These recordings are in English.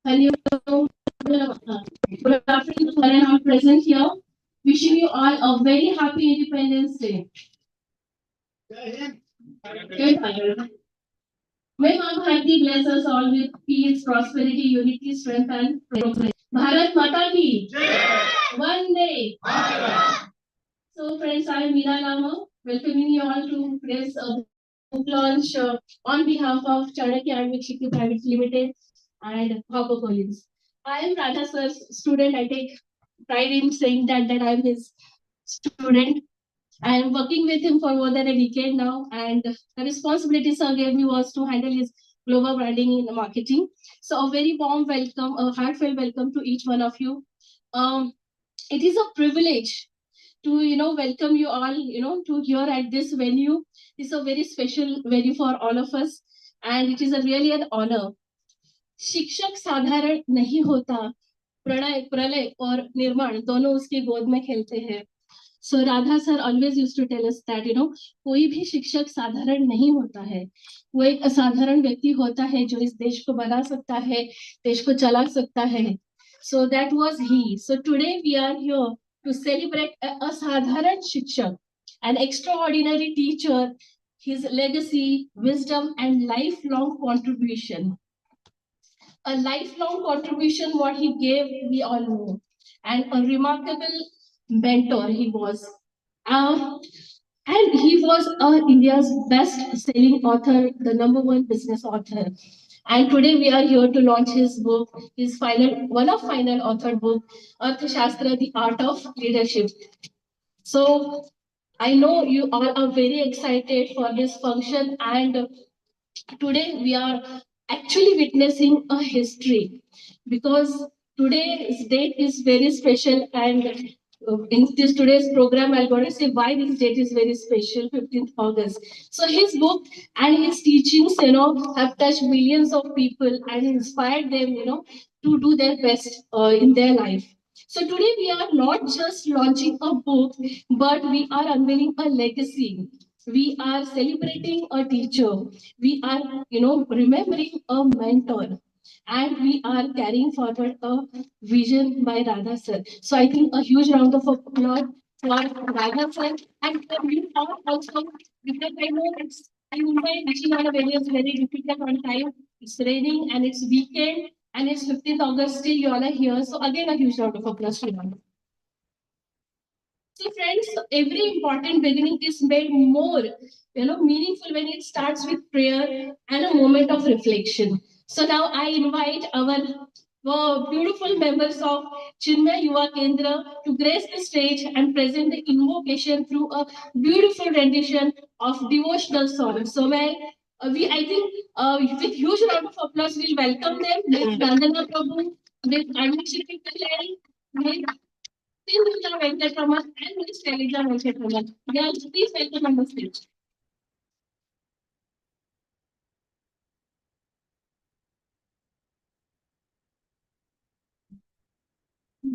Hello, good afternoon to all present here. Wishing you all a very happy Independence Day. May Almighty bless us all with peace, prosperity, unity, strength, and progress. Bharat Mata ki Vande. So, friends, I am Meena Lama, welcoming you all to today's book launch on behalf of Chanakya and Vikshiki Private Limited and HarperCollins. I am Radha sir's student. I take pride in saying that I am his student. I am working with him for more than a decade now, and the responsibility sir gave me was to handle his global branding in marketing. So a very warm welcome, a heartfelt welcome to each one of you. It is a privilege to welcome you all to here at this venue. It's a very special venue for all of us, and it is a really an honor. शिक्षक साधारण नहीं होता, प्रणय प्रलय और निर्माण दोनों उसकी गोद में खेलते हैं. So Radha sir always used to tell us that कोई भी शिक्षक साधारण नहीं होता है. वो एक असाधारण व्यक्ति होता है जो इस देश को बना सकता है, देश को चला सकता है. So that was he. So today we are here to celebrate a असाधारण शिक्षक, an extraordinary teacher, his legacy, wisdom, and lifelong contribution. A lifelong contribution what he gave, we all know, and a remarkable mentor he was. And he was India's best-selling author, the #1 business author. And today we are here to launch his book, his one of final authored book, Arthashastra, The Art of Leadership. So I know you all are very excited for this function, and today we are actually witnessing a history, because today's date is very special, and in this today's program I'm going to say why this date is very special, 15th August. So his book and his teachings have touched millions of people and inspired them to do their best in their life. So today we are not just launching a book, but we are unveiling a legacy. We are celebrating a teacher. We are, remembering a mentor. And we are carrying forward a vision by Radha sir. So I think a huge round of applause for Radha sir and for you all also, because I know I Mumbai reaching on a very difficult on time. It's raining and it's weekend and it's 15th August, still you all are here. So again, a huge round of applause to you all. So friends, every important beginning is made more, meaningful when it starts with prayer and a moment of reflection. So now I invite our beautiful members of Chinmay Yuva Kendra to grace the stage and present the invocation through a beautiful rendition of devotional song. So I think with huge round of applause, we'll welcome them. With Vandana Prabhu, with Arthashastra Pillai, with Sindhula Venkatraman and Ms. Shalija Venkatraman. Girls, please welcome on the stage.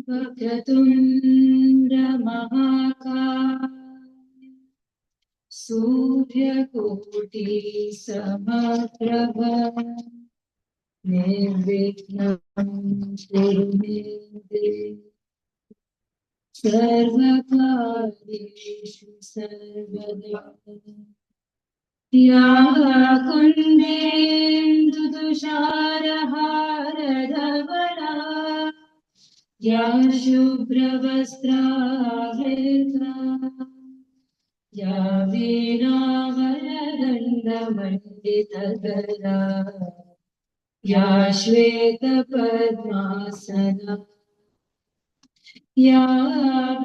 Vakratundra Mahakaya Suryakoti Samaprabha Nirvignam Kurumede Sarvakarishu Sarvada Ya Kundindu Dusharahara Ya Shubhravastra Ya Veena Ya Shweta Padmasana Ya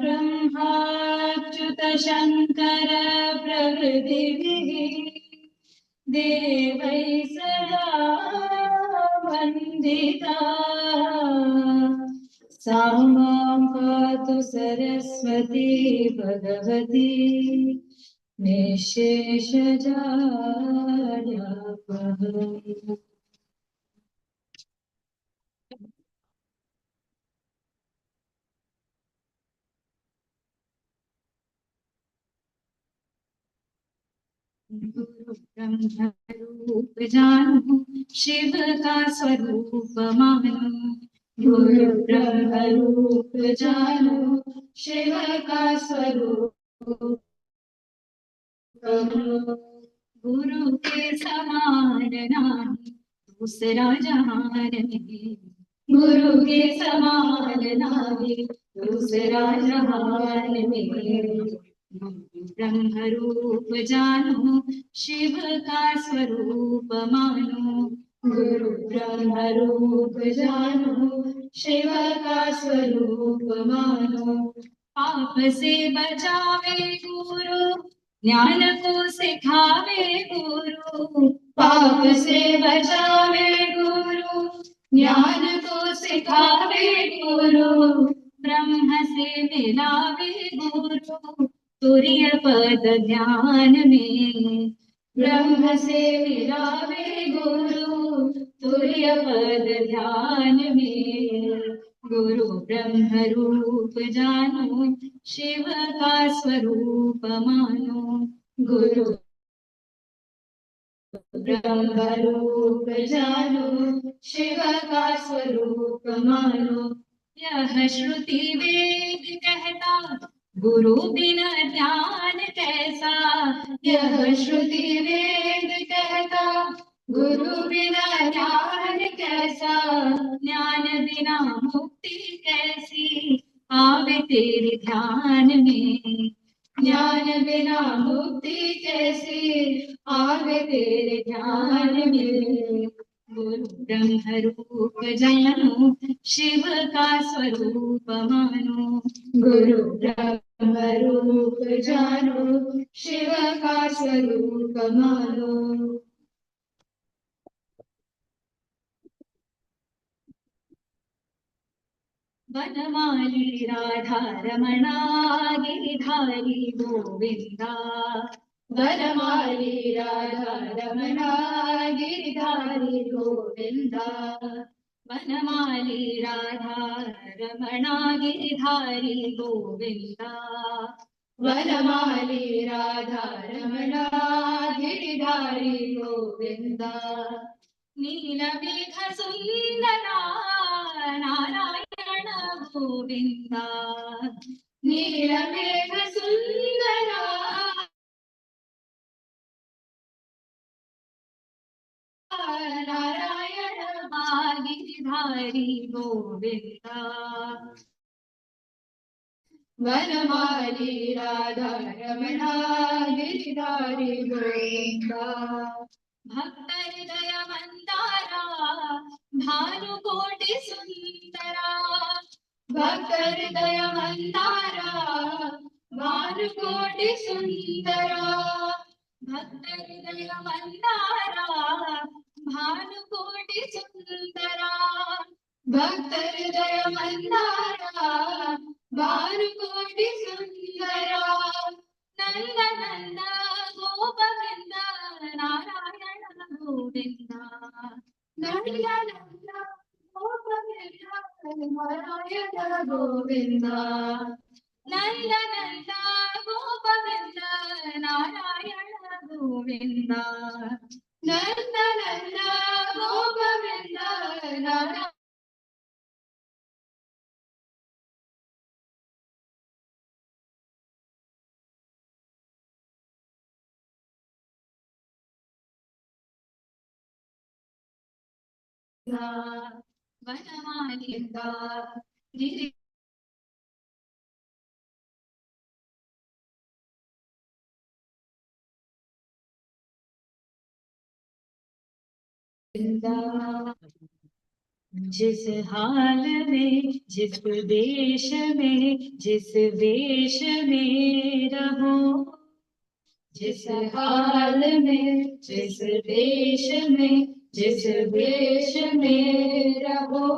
Brahmachyuta Shankara Pravritivihi Devai Sada Vandita Samam Patu Saraswati Bhagavati Nisheshajaryapaha. गुरु ब्रह्म रूप जानो, शिव का स्वरूप मानो। गुरु ब्रह्म रूप जानो, शिव का स्वरूप मानो। गुरु के समान नाही दूसरा जहान में, गुरु के समान नाही दूसरा जहान में। ब्रह्म रूप जानो, शिव का स्वरूप मानो। गुरु ब्रह्म रूप जानो, शिव का स्वरूप मानो। पाप से बचावे गुरु, ज्ञान को सिखावे गुरु। पाप से बचावे गुरु, ज्ञान को सिखावे गुरु। ब्रह्म से मिलावे गुरु, तुरीय पद ध्यान में। ब्रह्म से मिलावे गुरु, तुरीय पद ध्यान में। गुरु ब्रह्म रूप जानो, शिव का स्वरूप मानो। गुरु ब्रह्म रूप जानो, शिव का स्वरूप मानो। यह श्रुति वेद कहता, गुरु बिना ध्यान कैसा। यह श्रुति वेद कहता, गुरु बिना ध्यान कैसा। ज्ञान बिना मुक्ति कैसी, आवे तेरे ध्यान में। ज्ञान बिना मुक्ति कैसी, आवे तेरे ध्यान में। गुरु ब्रह्म रूप जानो, शिव का स्वरूप मानो। गुरु ब्रह्म रूप जानो, शिव का स्वरूप मानो। वनमाली राधा रमणा, गिरिधारी गोविंदा। वनमाली राधा रमणा, गिरिधारी गोविंदा। वनमाली राधा रमणा, गिरिधारी गोविंदा। वनमाली राधा रमणा, गिरिधारी गोविंदा। नीलमेघ सुंदरा, नारायण गोविंदा। नीलमेघ सुंदरा, नारायण गिरिधारी गोविंदा। वनमाली राधा रमणा, गिरिधारी गोविंदा। भक्त हृदय मंदारा, भानुकोटि सुंदरा। भक्त हृदय मंदारा, भानुकोटि सुंदरा। भक्त हृदय मंदारा, भानुकोटि सुंदरा। भक्त हृदय मंदारा, भानुकोटि सुंदरा। नंद नंद गोपवृंद, नारायण गोविंद। नंद नंद गोपवृंद, नारायण गोविंद। नंद नंद गोपवृंद, नारायण गोविंद। नंद नंद गोपवृंद, नारायण वनमालिका गिरि जिस हाल में, जिस देश में, जिस वेश में रहो। जिस हाल में, जिस देश में, जिस वेश में रहो।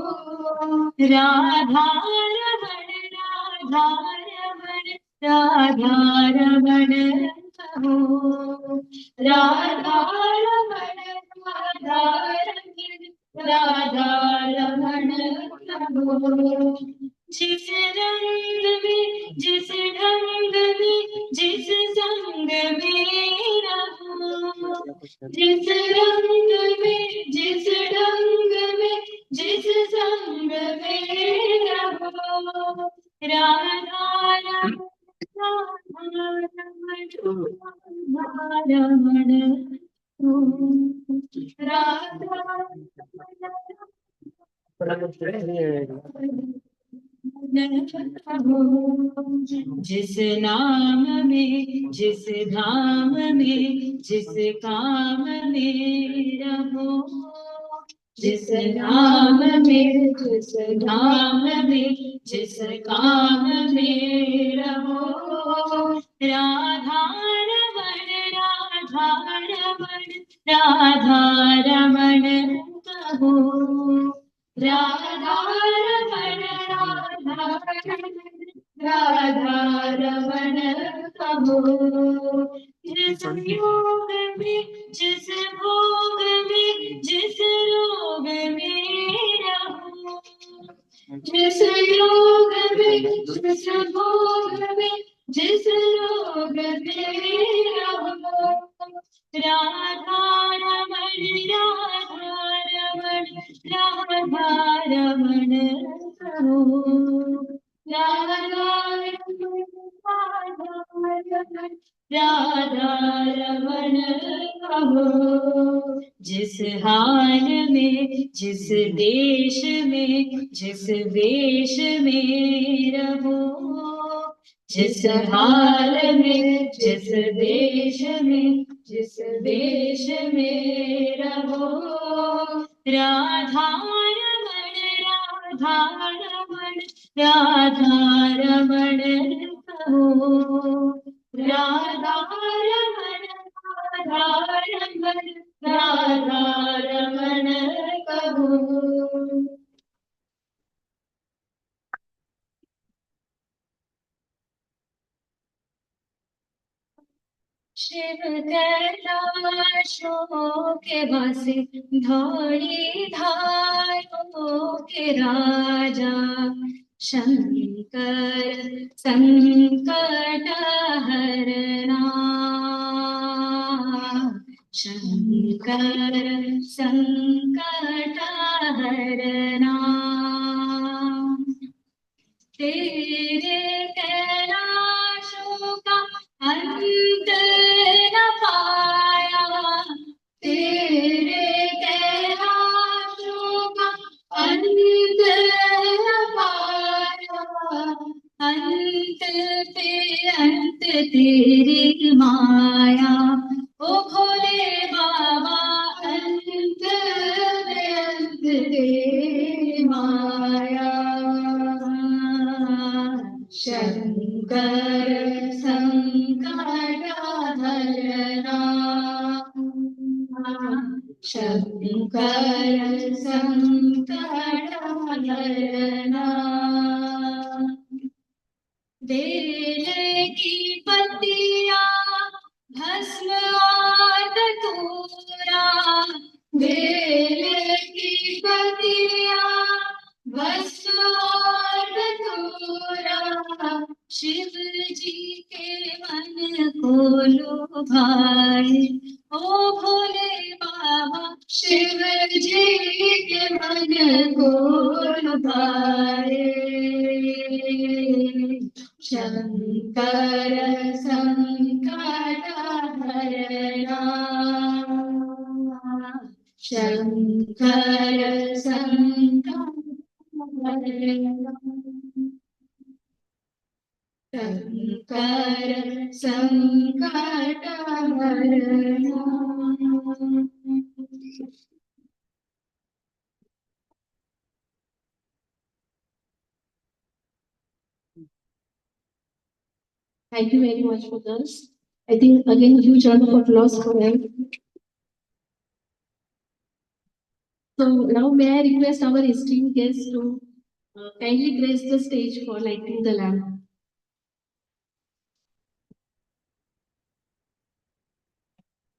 राधा रमण, राधा रमण, राधा रमण रहो। राधा रमण, राधा रमण, राधा रमण रहो। जिस रंग में, जिस ढंग में, जिस संग में रहो। जिस रंग में जिस ढंग में जिस संग में रहो, राधा रमण रमण जिस नाम में जिस धाम में जिस काम में रहो, जिस नाम में जिस धाम में जिस काम में रहो, राधा रमण राधा रमण राधा रमण कहो, राधा रमण राधा रमण कहो। जिस योग में जिस भोग में जिस रोग में रहो, जिस योग में जिस भोग में जिस रोग में रहो, राधा रमण राधा रमण राधा रमण कहो, राधा रमण राधा रमण कहो। जिस हाल में जिस देश में जिस वेश में रहो, जिस हाल में जिस देश में जिस वेश में रहो, राधा रमण राधा रमण राधा रमण कहो, राधा रमण राधा रमण राधा रमण कहो। शिव कैलाशों के वासी धौड़ी धारों के राजा, शंकर संकट हरना, शंकर संकट हरना। तेरे कैलाशों का अंत न पाया, तेरे कैलाशों का अंत न पाया, अंत तेरी माया, ओ भोले बाबा अंत तेरी माया। शंकर संकट हरना, शंकर संकट हरना। बेल की पत्तियां भस्म और धतूरा, बेल की पत्तियां भस्म और धतूरा, शिव जी के मन को लुभाए, ओ भोले बाबा शिव जी के मन को लुभाए। शंकर संकट हरना, शंकर संकट हरना, शंकर संकट हरना। Thank you very much for this. I think again huge round of applause for them. So now may I request our esteemed guests to kindly grace the stage for lighting the lamp.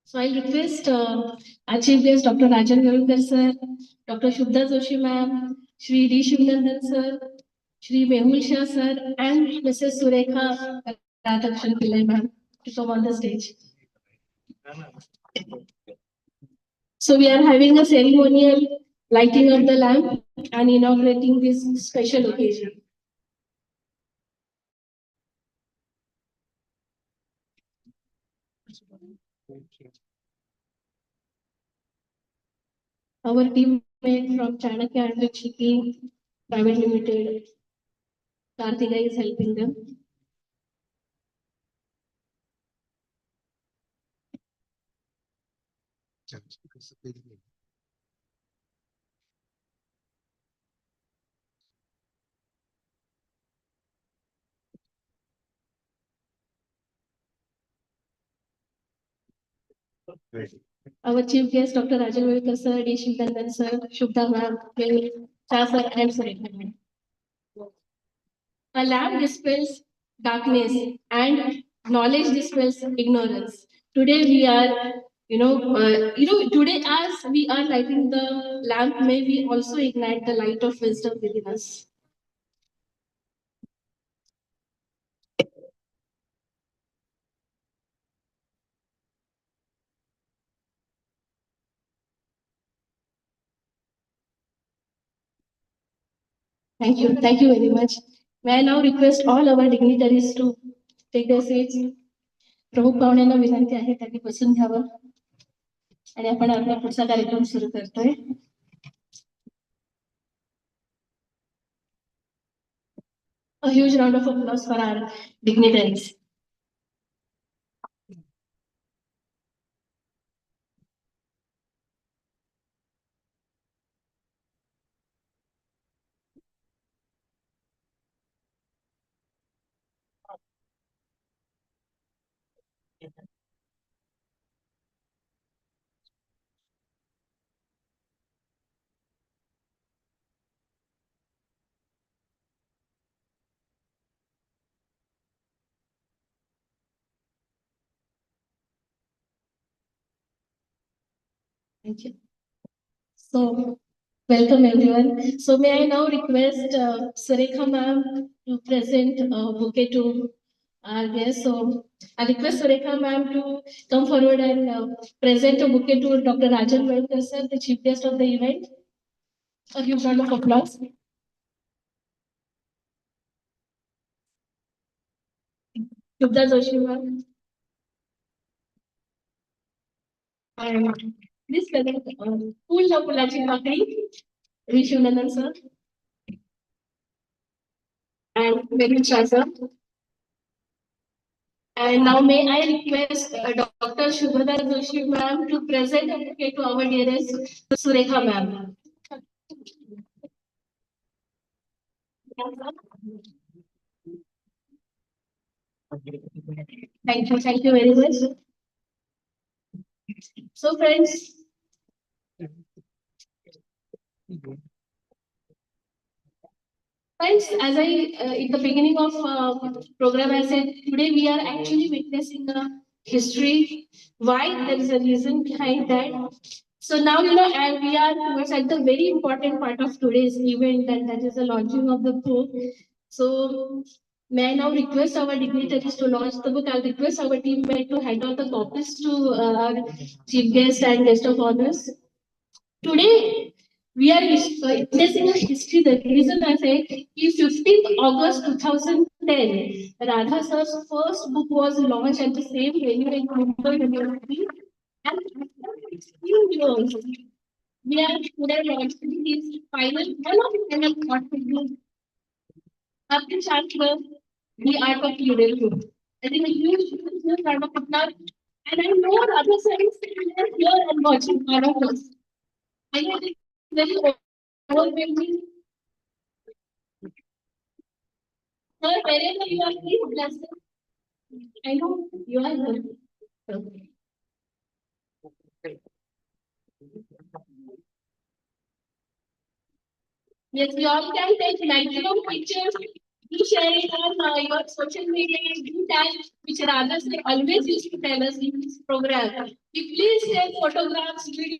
So I request our chief guest Dr. Rajan Garunkar sir, Dr. Shubda Joshi ma'am, Shri D. Shivnandan sir, Shri Mehul Shah sir, and Mrs. Surekha Radhakrishnan Pillai ma'am to come on the stage. So we are having a ceremonial lighting of the lamp and inaugurating this special occasion. Our teammate from Chanakya and Chiki Private Limited, Kartika, is helping them. Our chief guest, Dr. Rajan Velkar sir, D. Shivandan sir, Shubha ma'am, Cha sir, and Surekha ma'am. A lamp dispels darkness and knowledge dispels ignorance. Today we are, today as we are lighting the lamp, may we also ignite the light of wisdom within us. Thank you very much. May I now request all our dignitaries to take their seats. प्रमुख पाहुण्यांना विनंती आहे त्यांनी बसून घ्यावं आणि आपण आपला पुढचा कार्यक्रम सुरू करतोय. A huge round of applause for our dignitaries. Thank you. So, welcome everyone. So, may I now request Surekha ma'am to present a bouquet to our guests. So, I request Surekha ma'am to come forward and present a bouquet to Dr. Rajan Velkar sir, the chief guest of the event. A huge round of applause. Shubha Joshi ma'am. And please present Pool na Pulachi Pakri, Vishunanan sir, and Mary Chaza. And now may I request Dr. Shubhadar Joshi ma'am to present a bouquet to our dearest Surekha ma'am. Thank you very much. So friends, as I in the beginning of program I said today we are actually witnessing a history. Why? There is a reason behind that. So now and we are towards at the very important part of today's event, and that is the launching of the book. So may I now request our dignitaries to launch the book. I'll request our teammate to hand out the copies to our chief guest and guest of honors. Today, we are witnessing a history. The reason I say is 15th August 2010, Radha sir's first book was launched at the same venue in Mumbai University. And after 16 years, we are today launching his one of the final contributions. Arthashastra, the art of leadership. I think a huge round of applause. And I know Radha sir is sitting here and watching all of us. I know it's very overwhelming. Sir, wherever you are, please bless us. I know you are here. Yes, we all can take maximum pictures. Do share it on your social media. Do tag, which Radha sir always used to tell us in this program. Please take photographs, videos,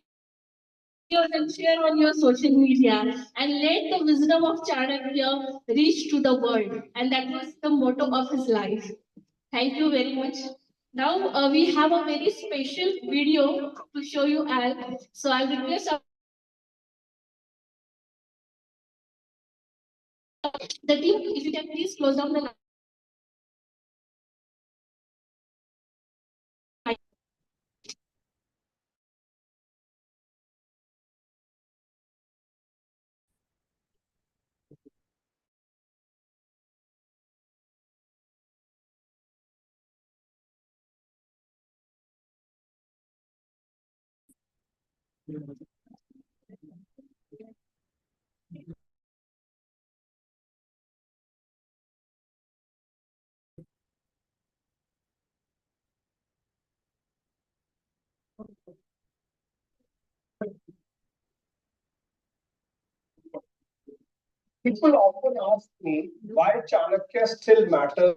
and share on your social media, and let the wisdom of Chanakya reach to the world. And that was the motto of his life. Thank you very much. Now we have a very special video to show you all. So I'll request the team if you can please close down the light. People often ask me why Chanakya still matters.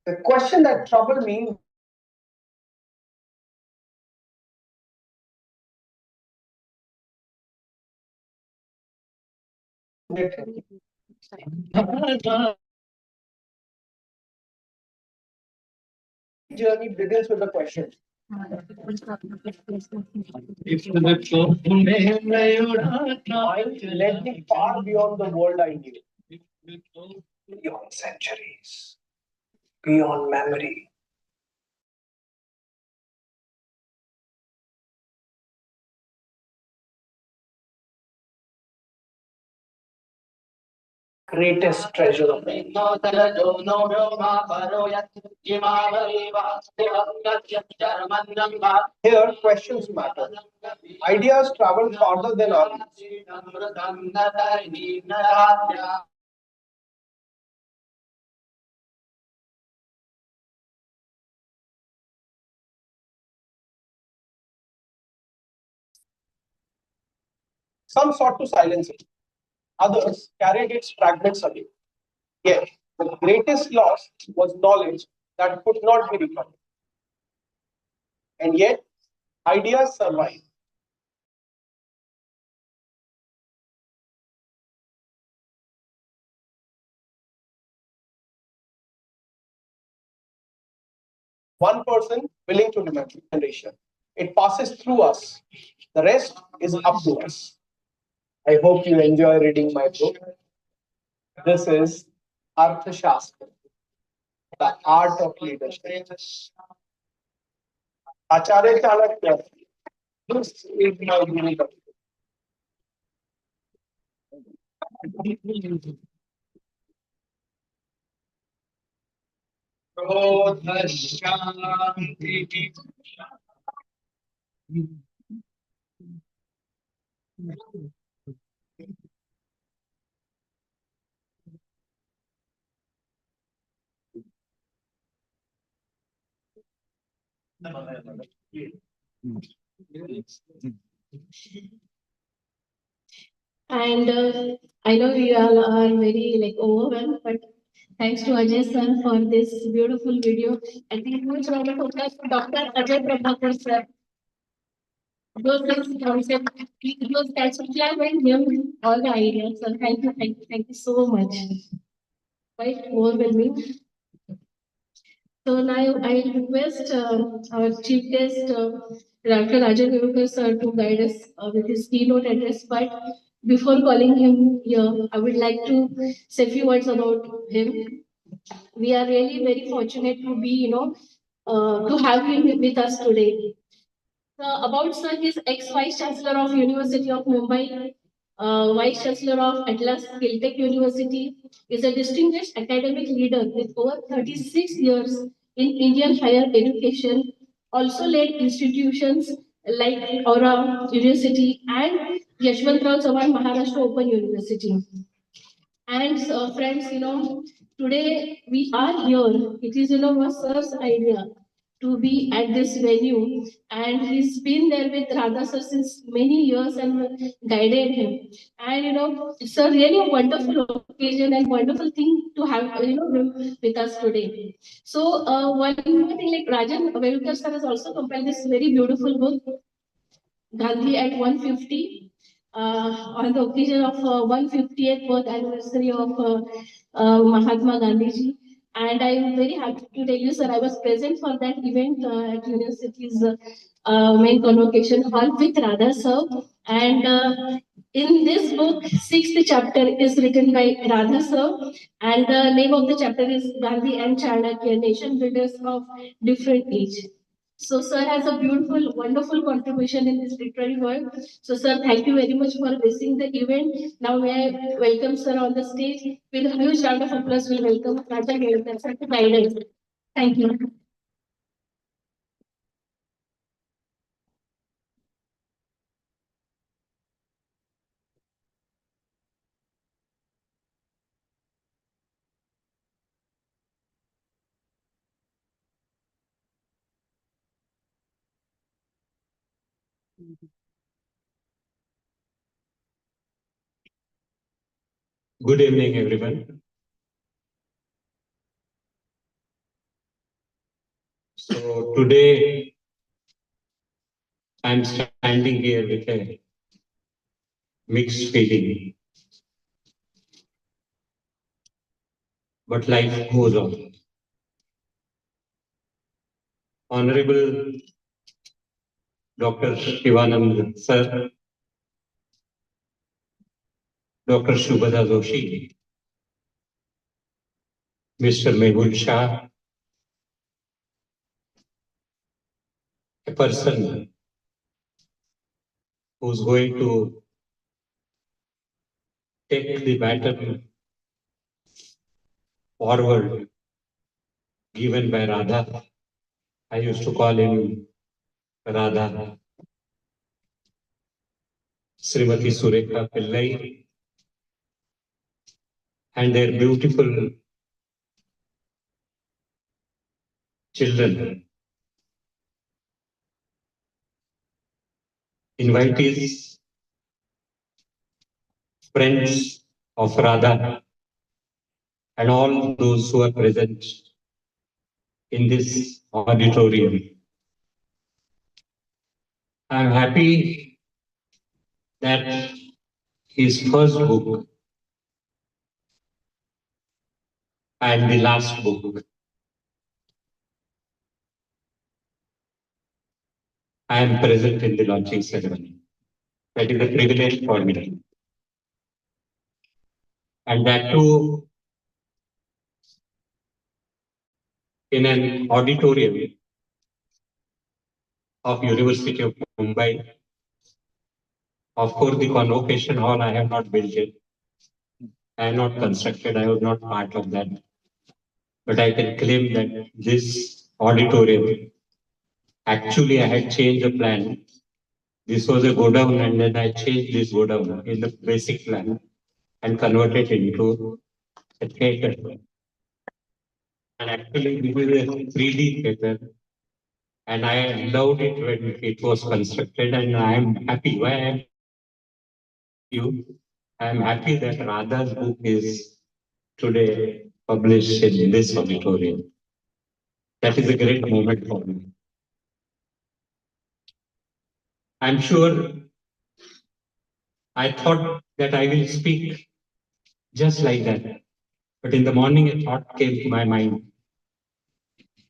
The question that troubled me journey begins with the question. Mind led me far beyond the world I knew, beyond centuries, beyond memory. Greatest treasure of all. Here, questions matter. Ideas travel farther than ours. Some sought to silence it, others carried its fragments away. Yet, the greatest loss was knowledge that could not be recovered. And yet, ideas survive. One person willing to remember generation. It passes through us. The rest is up to us. I hope you enjoy reading my book. This is Arthashastra, the art of leadership. Acharya Chanakya. This is my guru. And I know you all are very like overwhelmed, but thanks to Ajay sir for this beautiful video. I think huge round of applause for Dr. Ajay Prabhakar sir. Those things concept, those types of and him all the ideas. So thank you so much. Quite overwhelming. So now I request our chief guest, Dr. Radhakrishnan sir, to guide us with his keynote address. But before calling him here, I would like to say a few words about him. We are really very fortunate to be, to have him with us today. About sir, he is ex-Vice Chancellor of University of Mumbai, Vice Chancellor of Atlas Caltech University, is a distinguished academic leader with over 36 years in Indian higher education, also led institutions like Aura University and Yashwantrao Chavan Maharashtra Open University. And friends, today we are here. It is, a sir's idea to be at this venue, and he's been there with Radha sir since many years and guided him. And it's a really wonderful occasion and wonderful thing to have him with us today. So one more thing, like Rajan Velkar sir has also compiled this very beautiful book, Gandhi at 150, on the occasion of 150th birth anniversary of Mahatma Gandhi ji. And I am very happy to tell you, sir, I was present for that event at university's main convocation hall with Radha sir. And in this book, sixth chapter is written by Radha sir, and the name of the chapter is Gandhi and Chanakya, Nation Builders of Different Age. So, sir has a beautiful, wonderful contribution in this literary work. So, sir, thank you very much for blessing the event. Now, may I welcome sir on the stage. With a huge round of applause, we welcome Radha sir to guide us. Thank you. Good evening, everyone. So today I'm standing here with a mixed feeling, but life goes on. Honorable Dr. Shivanand Sir, Dr. Shubhada Joshi, Mr. Mehul Shah, a person who's going to take the baton forward given by Radha. I used to call him Radha. Srimati Surekha Pillai and their beautiful children. Invitees, friends of Radha, and all those who are present in this auditorium. I'm happy that his first book and the last book, I am present in the launching ceremony. That is a privilege for me. And that too in an auditorium of University of Mumbai. Of course, the convocation hall I have not built it. I have not constructed. I was not part of that. But I can claim that this auditorium, actually I had changed the plan. This was a godown and then I changed this godown in the basic plan and converted it into a theater. And actually this is a 3D theater and I loved it when it was constructed and I am happy. Why I am you? I am happy that Radha's book is today published in this auditorium. That is a great moment for me. I'm sure I thought that I will speak just like that. But in the morning, a thought came to my mind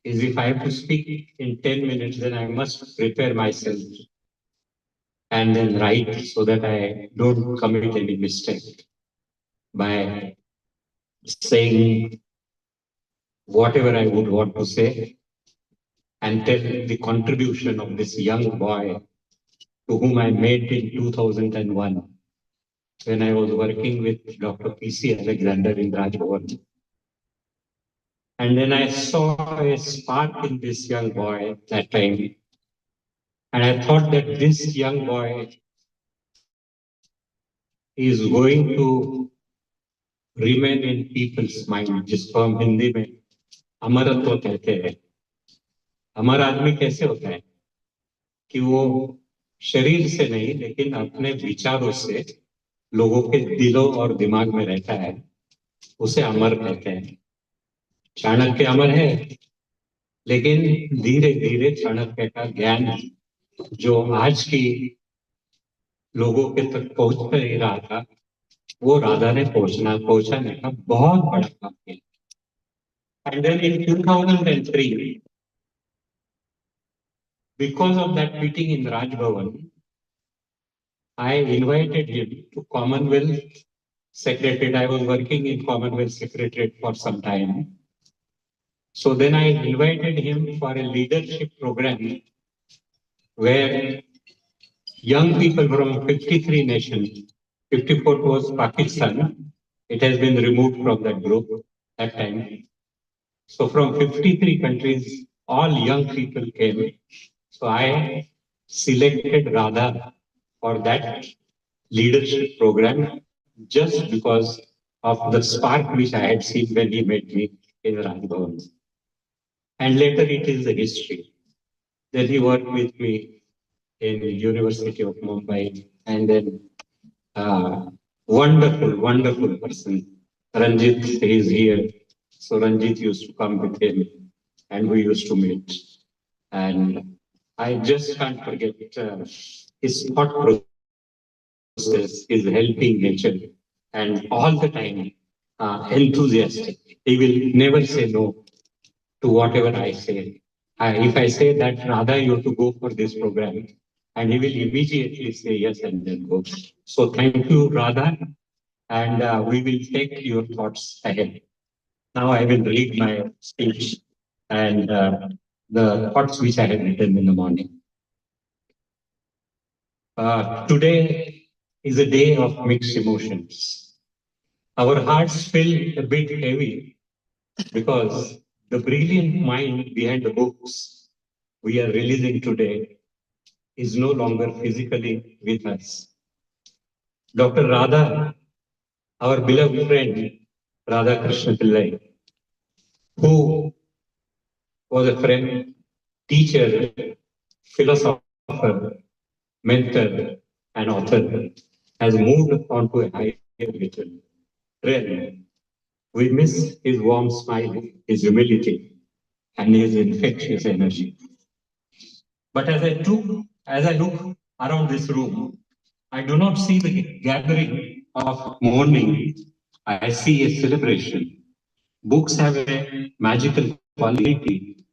is if I have to speak in 10 minutes, then I must prepare myself and then write so that I don't commit any mistake by saying whatever I would want to say and tell the contribution of this young boy to whom I met in 2001 when I was working with Dr. P.C. Alexander in Rajbhavan. And then I saw a spark in this young boy that time. And I thought that this young boy is going to remain in people's mind, जिसको हम हिंदी में अमरत्व कहते हैं. अमर आदमी कैसे होता है कि वो शरीर से नहीं लेकिन अपने विचारों से लोगों के दिलों और दिमाग में रहता है, उसे अमर कहते हैं. चाणक्य अमर है, लेकिन धीरे धीरे चाणक्य का ज्ञान जो आज की लोगों के तक पहुंच नहीं रहा था, वो राधा ने पहुंचाने का बहुत बड़ा काम किया. And then in 2003, because of that meeting in Raj Bhavan, I invited him to Commonwealth Secretariat. I was working in Commonwealth Secretariat for some time. So then I invited him for a leadership program where young people from 53 nations, 54 was Pakistan. It has been removed from that group that time. So from 53 countries, all young people came. So I selected Radha for that leadership program just because of the spark which I had seen when he met me in Rajbhavan. And later it is the history. Then he worked with me in the University of Mumbai, and then wonderful person. Ranjit is here. So Ranjit used to come with him and we used to meet. And I just can't forget his thought process, his helping nature, and all the time enthusiastic. He will never say no to whatever I say. If I say that Radha, you have to go for this program, and he will immediately say yes and then go. So thank you, Radha, and we will take your thoughts ahead. Now I will read my speech and the thoughts which I had written in the morning. Today is a day of mixed emotions. Our hearts feel a bit heavy because the brilliant mind behind the books we are releasing today is no longer physically with us. Dr. Radha, our beloved friend, Radhakrishnan Pillai, who was a friend, teacher, philosopher, mentor, and author, has moved on to a higher realm. We miss his warm smile, his humility, and his infectious energy. But as I look around this room, I do not see the gathering of mourning. I see a celebration. Books have a magical quality,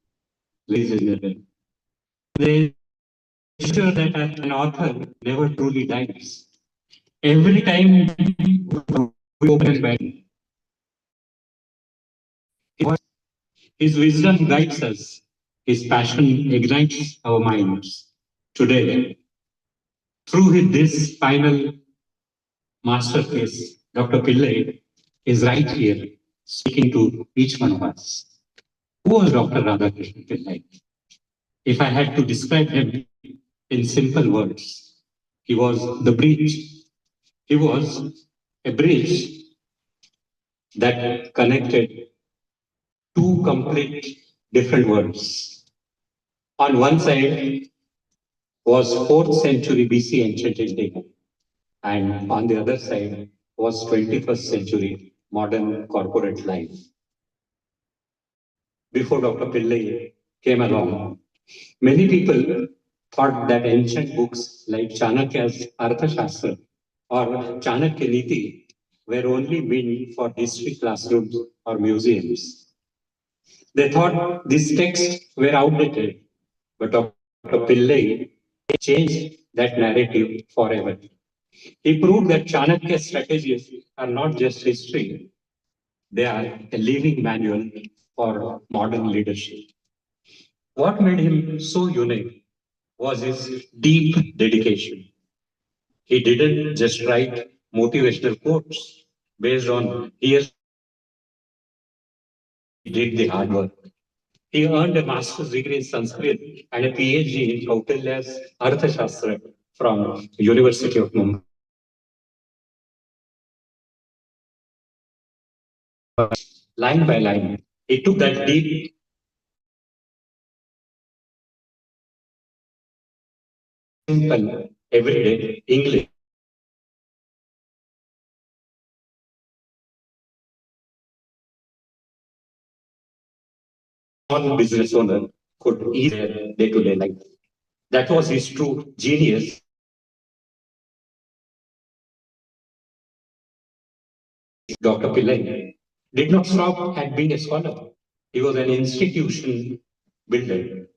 ladies and gentlemen. They ensure that an author never truly dies. Every time we open a Bible, his wisdom guides us, his passion ignites our minds. Today, through this final masterpiece, Dr. Pillai is right here speaking to each one of us. Who was Dr. Radhakrishnan Pillai? If I had to describe him in simple words, he was the bridge. He was a bridge that connected two complete different worlds. On one side was 4th century BC ancient India, and on the other side was 21st century modern corporate life. Before Dr. Pillai came along, many people thought that ancient books like Chanakya's Arthashastra or Chanakya Niti were only meant for history classrooms or museums. They thought these texts were outdated, but Dr. Pillai changed that narrative forever. He proved that Chanakya's strategies are not just history, they are a living manual for modern leadership. What made him so unique was his deep dedication. He didn't just write motivational quotes based on years, he did the hard work. He earned a master's degree in Sanskrit and a PhD in Kautilya's Arthashastra from University of Mumbai. Line by line, he took that deep simple, everyday English. One business owner could ease their day-to-day life. That was his true genius. Dr. Pillai did not stop at being a scholar. He was an institution builder.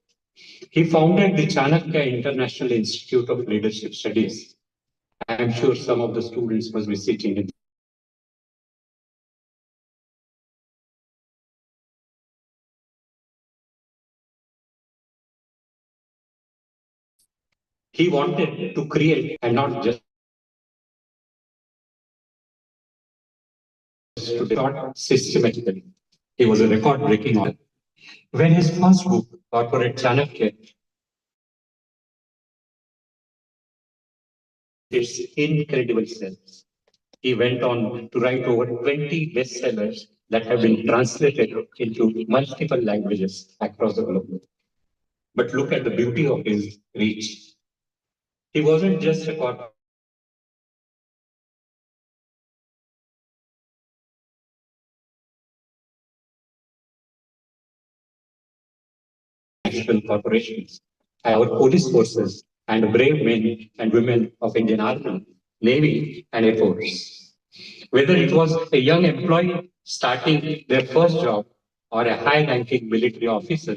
He founded the Chanakya International Institute of Leadership Studies. I am sure some of the students must be sitting in. He wanted to create and not just to record systematically. He was a record-breaking author. When his first book, Corporate Chanakya, its incredible sales, he went on to write over 20 bestsellers that have been translated into multiple languages across the globe. But look at the beauty of his reach. He wasn't just a corporate national corporations, our police forces, and brave men and women of Indian Army, Navy, and Air Force. Whether it was a young employee starting their first job or a high-ranking military officer,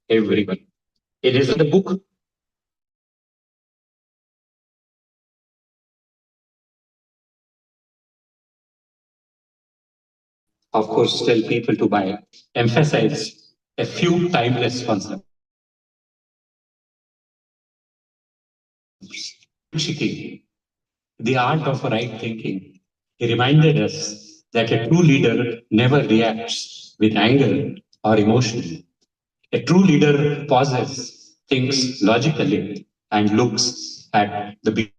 everyone. It is in the book. Of course, tell people to buy, emphasize a few timeless concepts. Chiki, the art of right thinking. He reminded us that a true leader never reacts with anger or emotion. A true leader pauses, thinks logically, and looks at the big.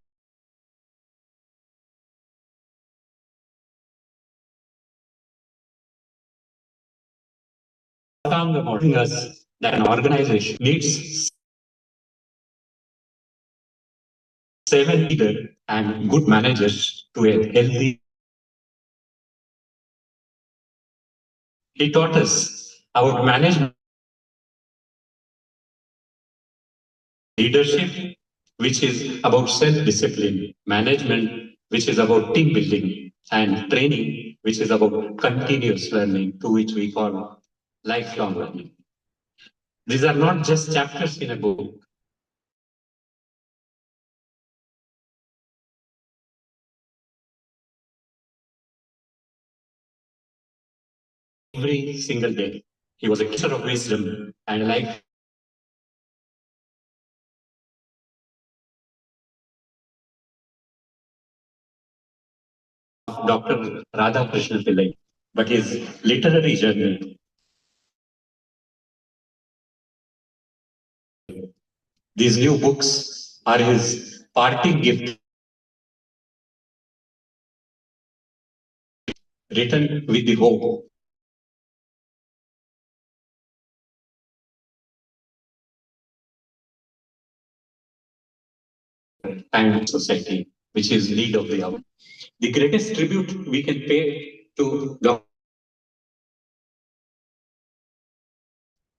Telling us that an organization needs 7 leaders and good managers to a healthy. He taught us about management, leadership, which is about self-discipline, management, which is about team building, and training, which is about continuous learning, to which we call lifelong learning. These are not just chapters in a book. Every single day, he was a teacher of wisdom and life. Dr. Radhakrishnan Pillai, but his literary journey. These new books are his parting gift, written with the hope and society, which is need of the hour. The greatest tribute we can pay to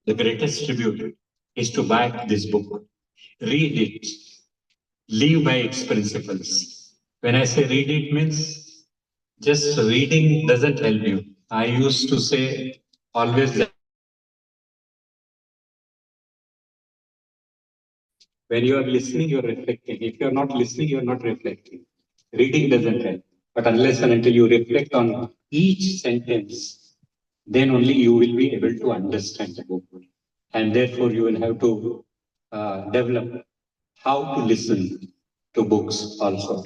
the greatest tribute is to buy this book, read it, live by its principles. When I say read it means just reading doesn't help you. I used to say always that when you are listening, you're reflecting. If you're not listening, you're not reflecting. Reading doesn't help. But unless and until you reflect on each sentence, then only you will be able to understand the book. And therefore, you will have to develop how to listen to books also.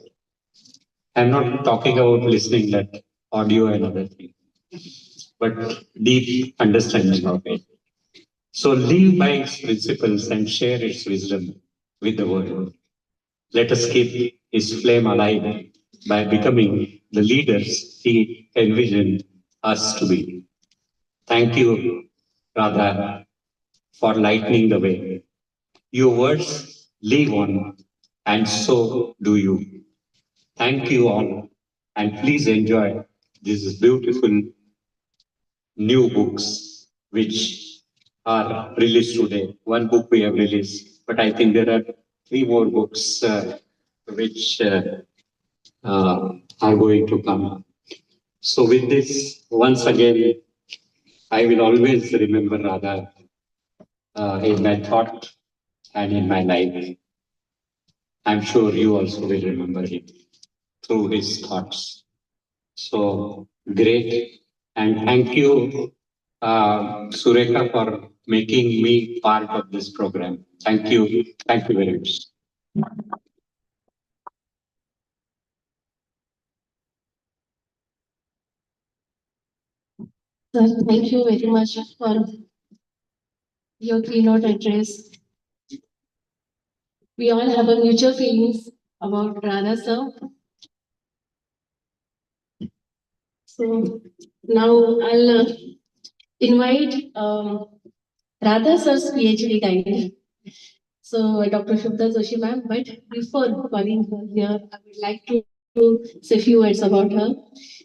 I'm not talking about listening like audio and other things, but deep understanding of it. So live by its principles and share its wisdom with the world. Let us keep his flame alive by becoming the leaders he envisioned us to be. Thank you, Radha, for lightening the way. Your words live on, and so do you. Thank you all, and please enjoy these beautiful new books which are released today. One book we have released, but I think there are three more books which are going to come. So with this, once again, I will always remember Radha in my thought and in my life. I'm sure you also will remember him through his thoughts. So great. And thank you, Sureka, for making me part of this program. Thank you. Thank you very much. Sir, thank you very much for your keynote address. We all have a mutual feelings about Radha sir. So now I'll invite Radha sir's PhD guide. So Dr. Shubha Joshi ma'am, but before calling her here, I would like to say a few words about her.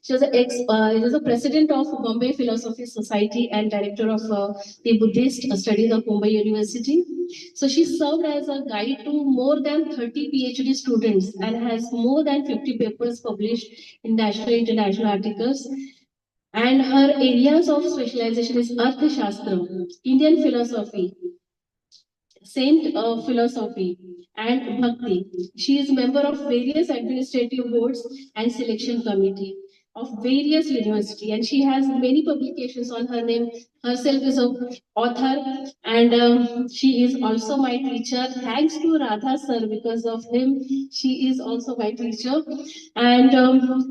She was a president of Bombay Philosophy Society and director of the Buddhist Studies of Mumbai University. So she served as a guide to more than 30 PhD students and has more than 50 papers published in national and international articles. And her areas of specialization is Arthashastra, Indian philosophy, Saint Philosophy, and Bhakti. She is member of various administrative boards and selection committee of various university, and she has many publications on her name. Herself is an author, and she is also my teacher. Thanks to Radha sir, because of him, she is also my teacher. And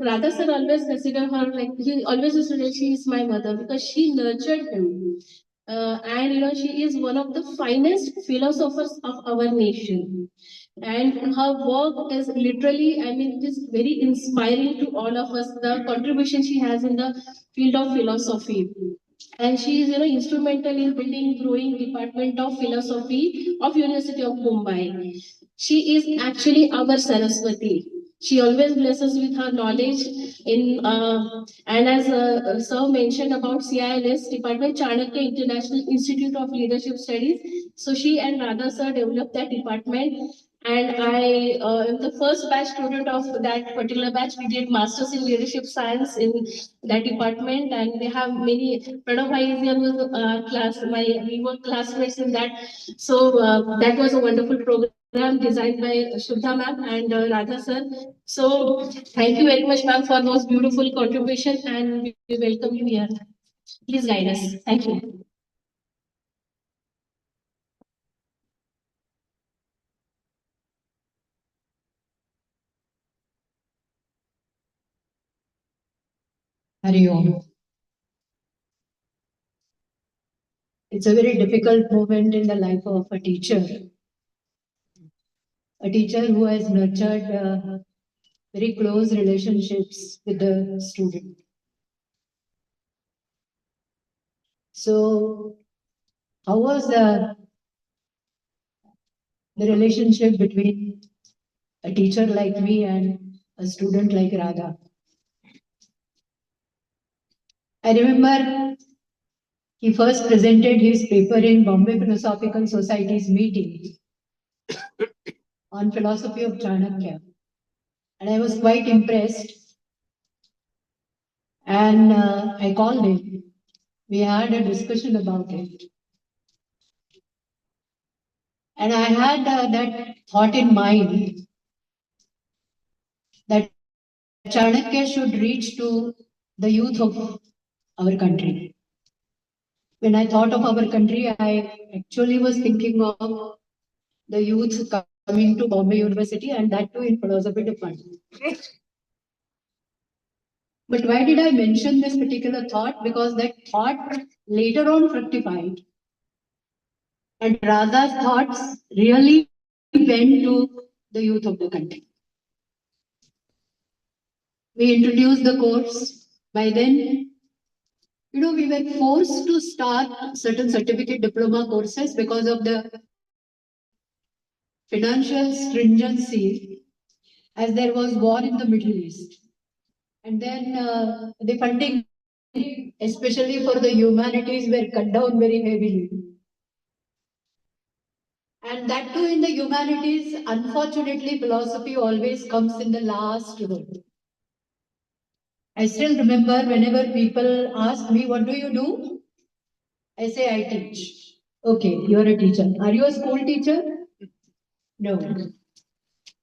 Radha sir always consider her like he always used to say she is my mother because she nurtured him. And she is one of the finest philosophers of our nation. And her work is literally, I mean, it is very inspiring to all of us, the contribution she has in the field of philosophy. And she is, instrumental in building growing department of philosophy of University of Mumbai. She is actually our Saraswati. She always blesses with her knowledge in and as sir mentioned about CILS Department Chanakya International Institute of Leadership Studies. So she and Radha sir developed that department, and I am the first batch student of that particular batch. We did Masters in Leadership Science in that department, and they have many. Pranav Bhai is here with we were classmates in that. So that was a wonderful program designed by Shubha ma'am and Radha sir. So thank you very much, ma'am, for those beautiful contributions, and we welcome you here. Please guide us. Thank you. Hari Om. It's a very difficult moment in the life of a teacher who has nurtured very close relationships with the student. So, how was the relationship between a teacher like me and a student like Radha? I remember he first presented his paper in Bombay Philosophical Society's meeting on philosophy of Chanakya. And I was quite impressed. And I called him. We had a discussion about it. And I had that thought in mind that Chanakya should reach to the youth of our country. When I thought of our country, I actually was thinking of the youth coming to Bombay University, and that too in philosophy department. But why did I mention this particular thought? Because that thought later on fructified. And Radha's thoughts really went to the youth of the country. We introduced the course. By then, we were forced to start certain certificate diploma courses because of the financial stringency as there was war in the Middle East. And then the funding, especially for the humanities, were cut down very heavily. And that too in the humanities, unfortunately, philosophy always comes in the last row. I still remember whenever people ask me, what do you do? I say, I teach. Okay, you're a teacher. Are you a school teacher? No.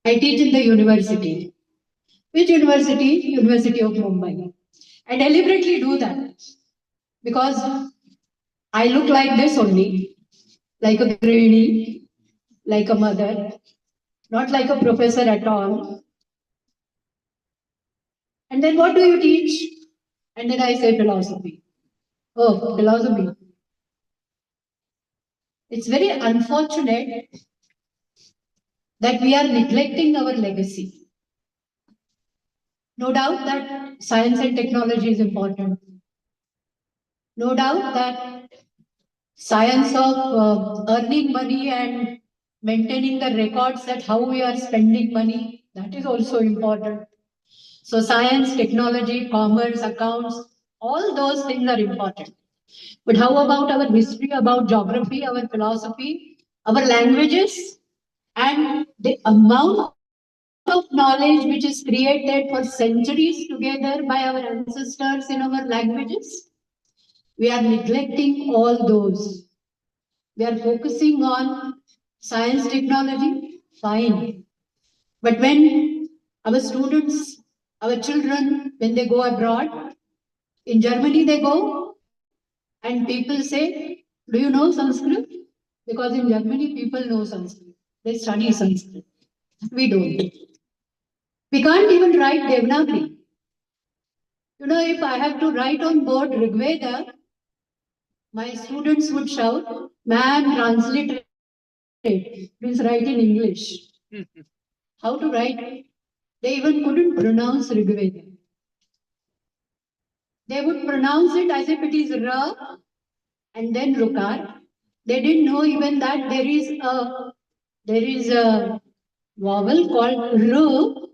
I teach in the university. Which university? University of Mumbai. I deliberately do that because I look like this only, like a granny, like a mother, not like a professor at all. And then what do you teach? And then I say philosophy. Oh, philosophy. It's very unfortunate that we are neglecting our legacy. No doubt that science and technology is important. No doubt that science of earning money and maintaining the records that how we are spending money, that is also important. So science, technology, commerce, accounts, all those things are important. But how about our history, about geography, our philosophy, our languages, and the amount of knowledge which is created for centuries together by our ancestors in our languages? We are neglecting all those. We are focusing on science, technology, fine. But when our students, our children, when they go abroad, in Germany they go, and people say, do you know Sanskrit? Because in Germany, people know Sanskrit. They study Sanskrit. We don't. We can't even write Devanagari. You know, if I have to write on board Rigveda, my students would shout, "Man, transliterate, please write in English." How to write? They even couldn't pronounce Rigveda. They would pronounce it as if it is Ra and then Rukar. They didn't know even that there is a vowel called Ru,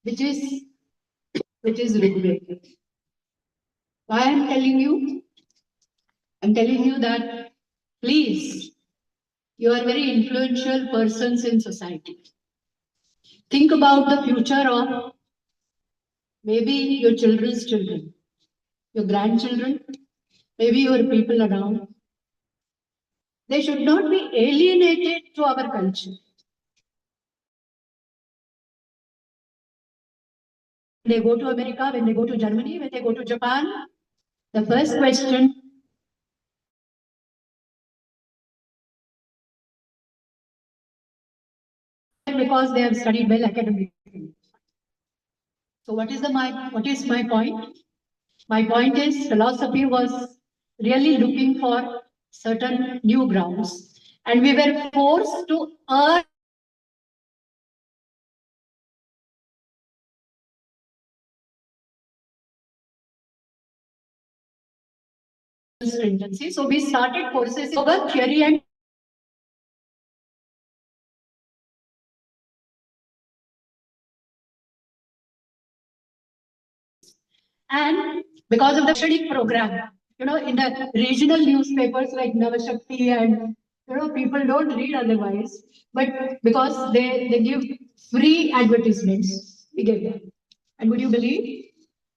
which is Rigveda. Why I'm telling you? I'm telling you that please, you are very influential persons in society. Think about the future of maybe your children's children, your grandchildren, maybe your people around. They should not be alienated to our culture. When they go to America, when they go to Germany, when they go to Japan, the first question because they have studied well academically. So what is my point? My point is philosophy was really looking for certain new grounds, and we were forced to earn stringency. So we started courses over theory and because of the study program, you know, in the regional newspapers like Navashakti and people don't read otherwise, but because they give free advertisements, we get them. And would you believe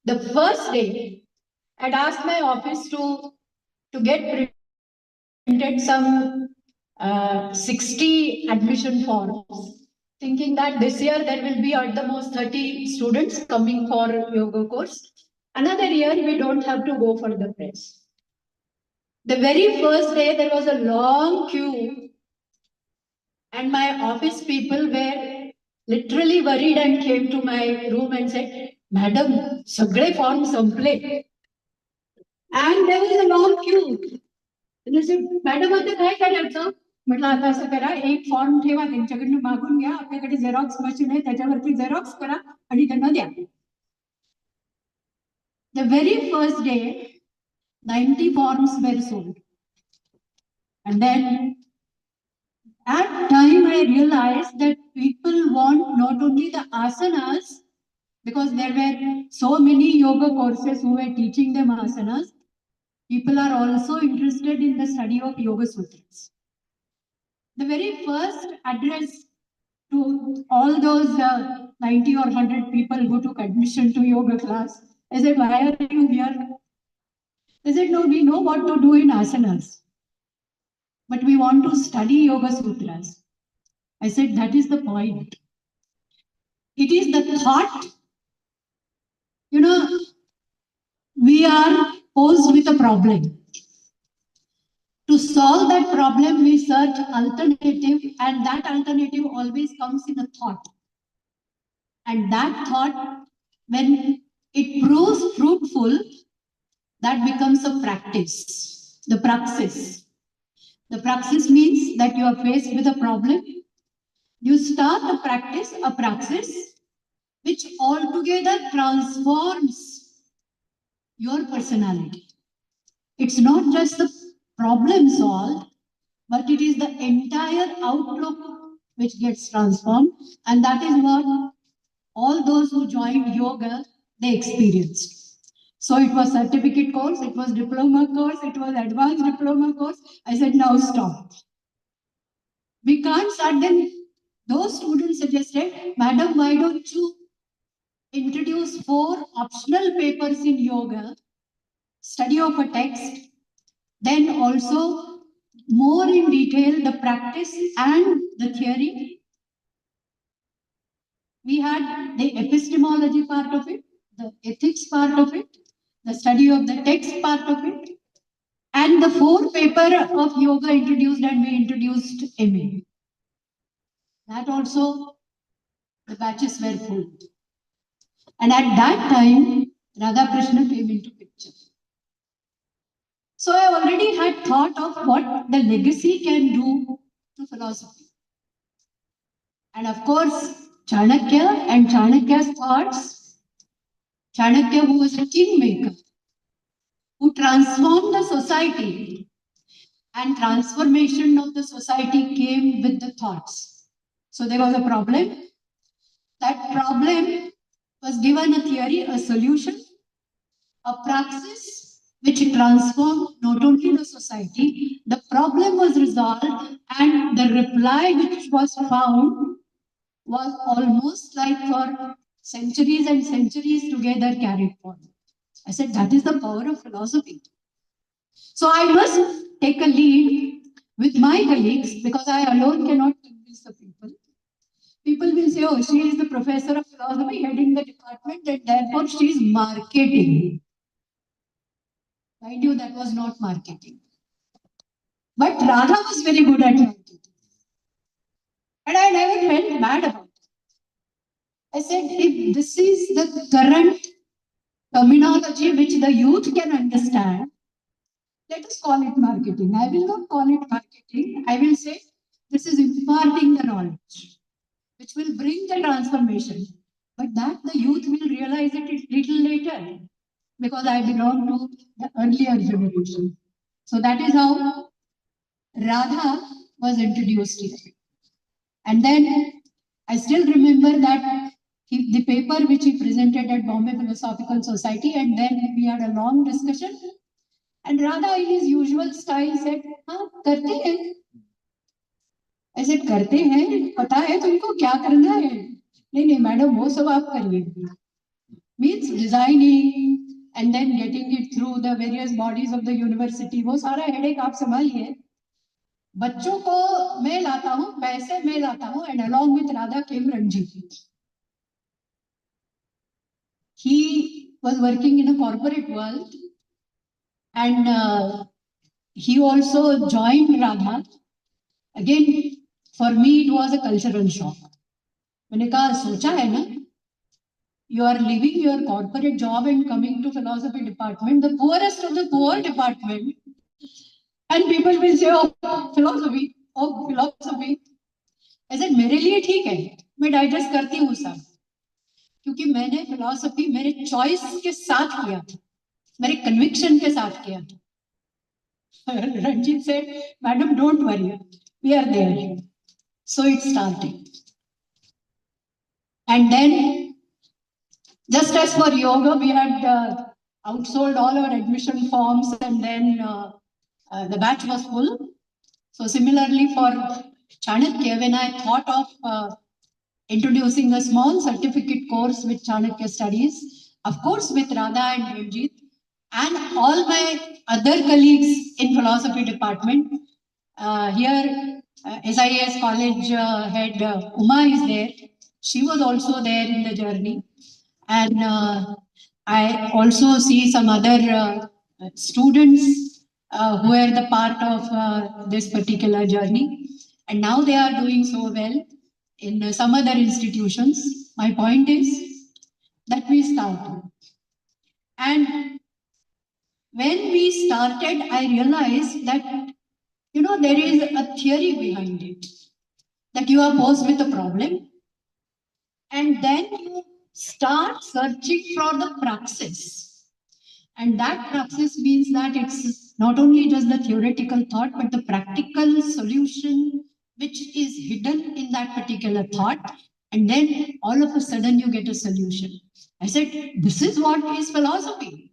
the first day I'd asked my office to get printed some 60 admission forms, thinking that this year there will be at the most 30 students coming for yoga course. Another year we don't have to go for the press. The very first day there was a long queue, and my office people were literally worried and came to my room and said, "Madam, sagre forms संपले." And there was a long queue. And I said, "Madam, आता काय करायचं?" म्हटलं आता असं करा, एक form ठेवा, त्यांच्याकडनं मागून घ्या, आपल्याकडे झेरॉक्स मशीन आहे, त्याच्यावरती झेरॉक्स करा आणि त्यांना द्या. The very first day, 90 forms were sold. And then at time I realized that people want not only the asanas, because there were so many yoga courses who were teaching them asanas, people are also interested in the study of Yoga Sutras. The very first address to all those 90 or 100 people who took admission to yoga class, I said, why are you here? They said, no, we know what to do in asanas, but we want to study Yoga Sutras. I said, that is the point. It is the thought. You know, we are posed with a problem. To solve that problem, we search alternative, and that alternative always comes in a thought. And that thought, when it proves fruitful, that becomes a practice, the praxis. The praxis means that you are faced with a problem. You start a praxis, which altogether transforms your personality. It's not just the problem solved, but it is the entire outlook which gets transformed. And that is what all those who joined yoga, they experienced. So it was certificate course, it was diploma course, it was advanced diploma course. I said, now stop. We can't start. Then those students suggested, Madam, why don't you introduce 4 optional papers in yoga, study of a text, then also more in detail the practice and the theory. We had the epistemology part of it, the ethics part of it, the study of the text part of it, and the 4 paper of yoga introduced, and we introduced MA. That also, the batches were full. And at that time, Radhakrishnan came into picture. So I already had thought of what the legacy can do to philosophy. And of course, Chanakya and Chanakya's thoughts, Chanakya, who was a kingmaker, who transformed the society, and transformation of the society came with the thoughts. So there was a problem. That problem was given a theory, a solution, a praxis, which transformed not only the society, the problem was resolved, and the reply which was found was almost like for centuries and centuries together carried forward. I said, that is the power of philosophy. So I must take a lead with my colleagues, because I alone cannot convince the people. People will say, oh, she is the professor of philosophy heading the department, and therefore she is marketing. Mind you, that was not marketing. But Radha was very good at marketing. And I never felt bad about it. I said, if this is the current terminology which the youth can understand, let us call it marketing. I will not call it marketing. I will say this is imparting the knowledge, which will bring the transformation. But that the youth will realize it little later, because I belong to the earlier generation. So that is how Radha was introduced here. And then I still remember that the paper which he presented at Bombay Philosophical Society, and then we had a long discussion. And Radha, in his usual style, said, हाँ, करते हैं. I said, करते हैं, पता है तुमको क्या करना है? नहीं, madam, वो सब आप करिए. Means designing and then getting it through the various bodies of the university, वो सारा headache आप संभालिए. बच्चों को मैं लाता हूँ, पैसे मैं लाता हूँ, and along with Radha came Ranjit. He was working in a corporate world, and he also joined Radha. Again, for me, it was a cultural shock. मैंने कहा, सोचा है ना, you are leaving your corporate job and coming to philosophy department, the poorest of the poor department, and people will say, oh, philosophy, oh, philosophy. I said, मेरे लिए ठीक है, मैं digest करती हूँ सब, क्योंकि मैंने philosophy मेरे choice के साथ किया था, मेरे conviction के साथ किया था. Ranjit said, madam, don't worry, we are there. So it started. And then, just as for yoga, we had outsold all our admission forms, and then the batch was full. So similarly for Chanakya, when I thought of introducing a small certificate course with Chanakya studies, of course with Radha and Ranjit, and all my other colleagues in philosophy department. Here, SIS college head Uma is there. She was also there in the journey. And I also see some other students who were the part of this particular journey. And now they are doing so well in some other institutions. My point is that we started. And when we started, I realized that, there is a theory behind it. That you are posed with a problem and then you start searching for the praxis. And that praxis means that it's not only just the theoretical thought, but the practical solution which is hidden in that particular thought. And then all of a sudden you get a solution. I said, this is what is philosophy.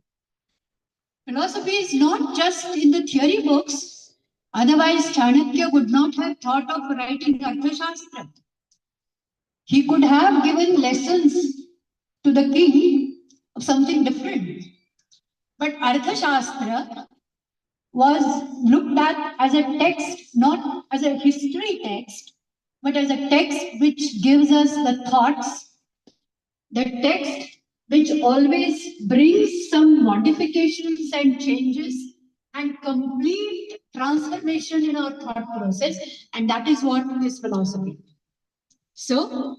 Philosophy is not just in the theory books. Otherwise, Chanakya would not have thought of writing Arthashastra. He could have given lessons to the king of something different. But Arthashastra was looked at as a text, not as a history text, but as a text which gives us the thoughts, the text which always brings some modifications and changes and complete transformation in our thought process. And that is what is philosophy. So,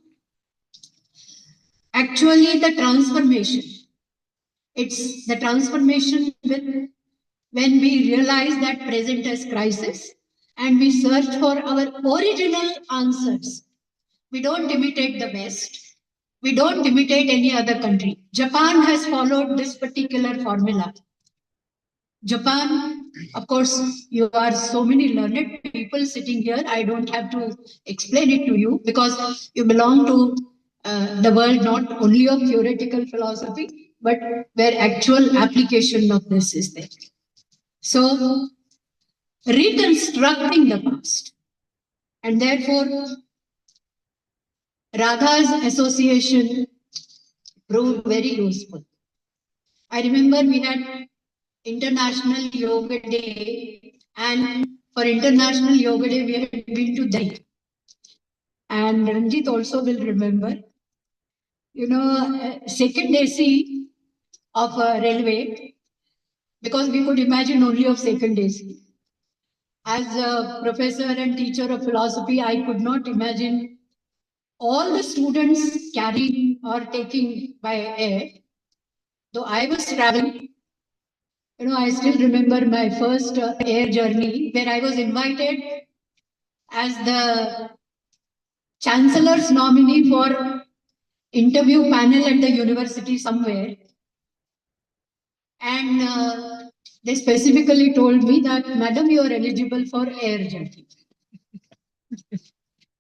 actually, the transformation, it's the transformation with when we realize that present as crisis and we search for our original answers. We don't imitate the West. We don't imitate any other country. Japan has followed this particular formula. Japan, of course, you are so many learned people sitting here. I don't have to explain it to you because you belong to the world not only of theoretical philosophy, but where actual application of this is there. So, reconstructing the past. And therefore, Radha's association proved very useful. I remember we had International Yoga Day, and for International Yoga Day, we had been to Delhi. And Ranjit also will remember, second AC of a railway, because we could imagine only of second AC. As a professor and teacher of philosophy, I could not imagine all the students carrying or taking by air. Though I was traveling, I still remember my first air journey where I was invited as the chancellor's nominee for interview panel at the university somewhere. And they specifically told me that, Madam, you are eligible for air journey.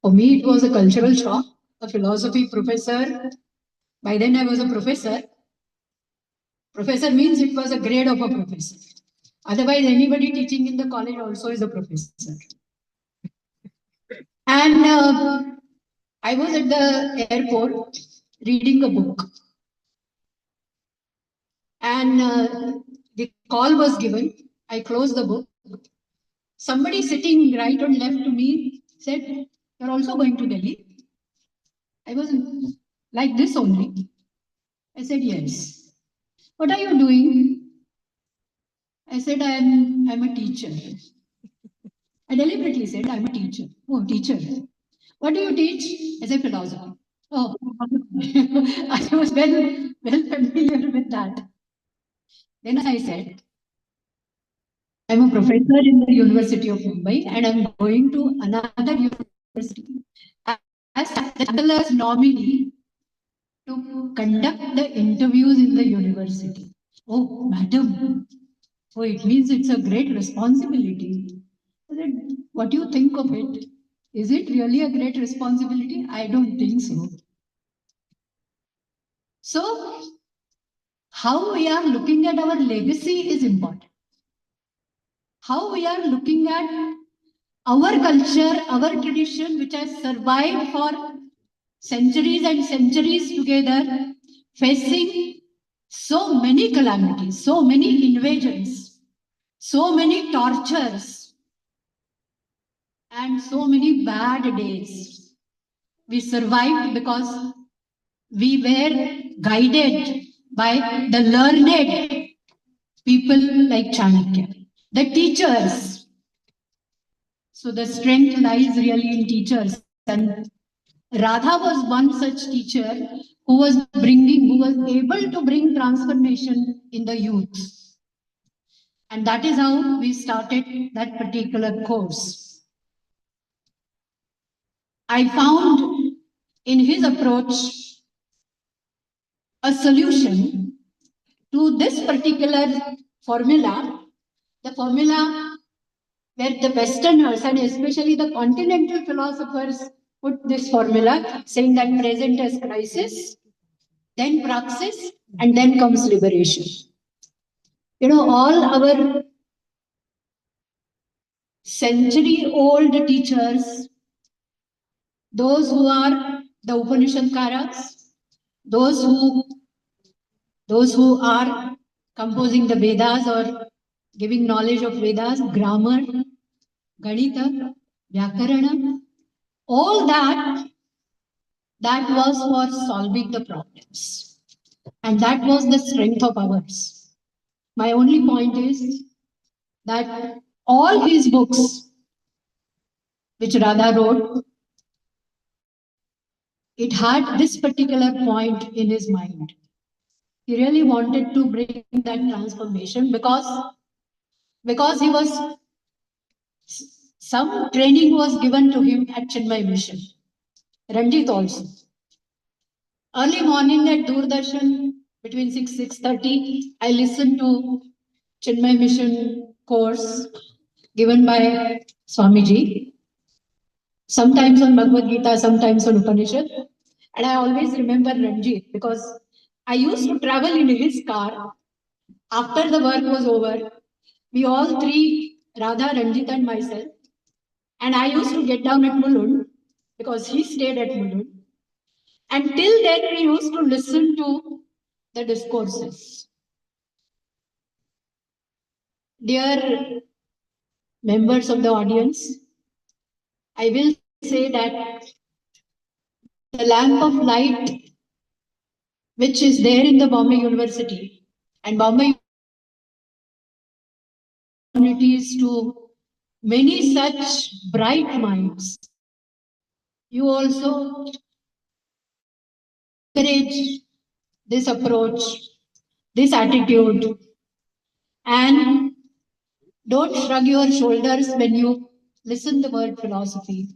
For me, it was a cultural shock. A philosophy professor, by then I was a professor. Professor means it was a grade of a professor. Otherwise, anybody teaching in the college also is a professor. And I was at the airport reading a book. And the call was given. I closed the book. Somebody sitting right or left to me said, you're also going to Delhi? I was like this only. I said, yes. What are you doing? I said, I'm a teacher. I deliberately said, I'm a teacher. Oh, teacher. What do you teach? I said, philosophy. Oh, I was well familiar with that. Then I said, I'm a professor in the University of Mumbai and I'm going to another university as chancellor's nominee to conduct the interviews in the university. Oh, madam. Oh, it means it's a great responsibility. I said, what do you think of it? Is it really a great responsibility? I don't think so. So, how we are looking at our legacy is important. How we are looking at our culture, our tradition, which has survived for centuries and centuries together, facing so many calamities, so many invasions, so many tortures, and so many bad days. We survived because we were guided by the learned people like Chanakya, the teachers. So the strength lies really in teachers. And Radha was one such teacher who was able to bring transformation in the youth. And that is how we started that particular course. I found in his approach a solution to this particular formula, the formula where the Westerners and especially the continental philosophers put this formula, saying that present as crisis, then praxis, and then comes liberation. You know, all our century-old teachers, those who are the Upanishadkaras, those who are composing the Vedas or giving knowledge of Vedas, grammar, Ganita, Vyakarana, all that was for solving the problems. And that was the strength of ours. My only point is that all his books, which Radha wrote, it had this particular point in his mind. He really wanted to bring that transformation because he was, some training was given to him at Chinmay Mission. Ranjit also. Early morning at Doordarshan, between 6:30, I listened to Chinmay Mission course given by Swamiji. Sometimes on Bhagavad Gita, sometimes on Upanishad. And I always remember Ranjit because I used to travel in his car. After the work was over, we all three, Radha, Ranjit and myself, and I used to get down at Mulund because he stayed at Mulund. And till then, we used to listen to the discourses. Dear members of the audience, I will say that the lamp of light which is there in the Bombay University and Bombay opportunities to many such bright minds. You also encourage this approach, this attitude, and don't shrug your shoulders when you listen the word philosophy.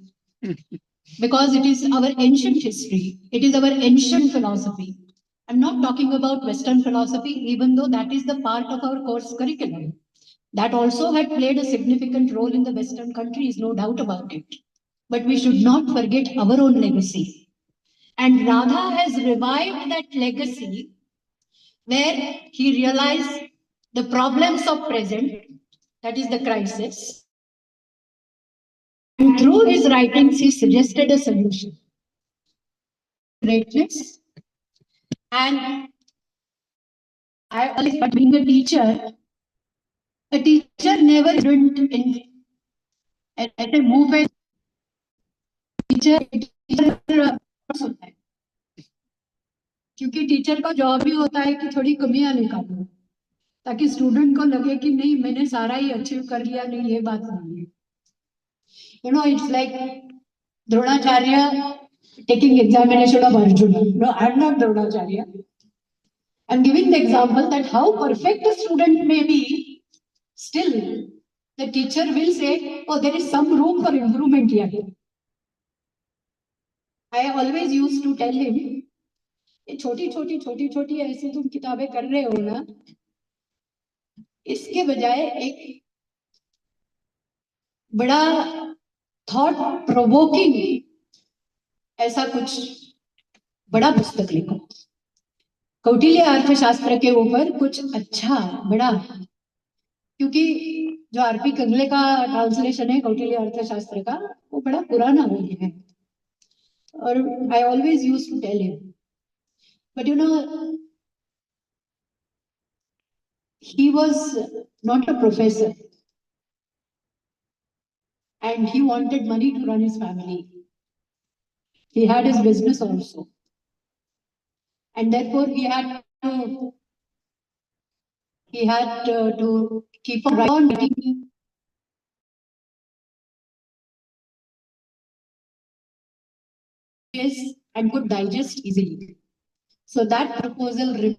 Because it is our ancient history, it is our ancient philosophy. I'm not talking about Western philosophy, even though that is the part of our course curriculum. That also had played a significant role in the Western countries, no doubt about it. But we should not forget our own legacy. And Radha has revived that legacy where he realized the problems of present, that is the crisis. And through his writings, he suggested a solution. Greatness. And I always, but being a teacher never went in at a movement. Teacher होता है क्योंकि teacher का job भी होता है कि थोड़ी कमियां निकालो ताकि स्टूडेंट को लगे कि नहीं मैंने सारा ही अचीव कर लिया नहीं ये बात नहीं है you know it's like Dronacharya taking examination of Arjuna. No, I'm not Dronacharya. I'm giving the example that how perfect a student may be, still the teacher will say, oh, there is some room for improvement here. I always used to tell him, ये छोटी छोटी ऐसी तुम किताबें कर रहे हो ना, इसके बजाय एक बड़ा थॉट प्रोवोकिंग ऐसा कुछ बड़ा पुस्तक लिखो कौटिल्य अर्थशास्त्र के ऊपर कुछ अच्छा बड़ा क्योंकि जो आरपी कंगले का ट्रांसलेशन है कौटिल्य अर्थशास्त्र का, वो बड़ा पुराना हो गया है. और I always used to tell him, but you know, he was not a professor, and he wanted money to run his family. He had his business also, and therefore he had to keep on writing and could digest easily. So that proposal,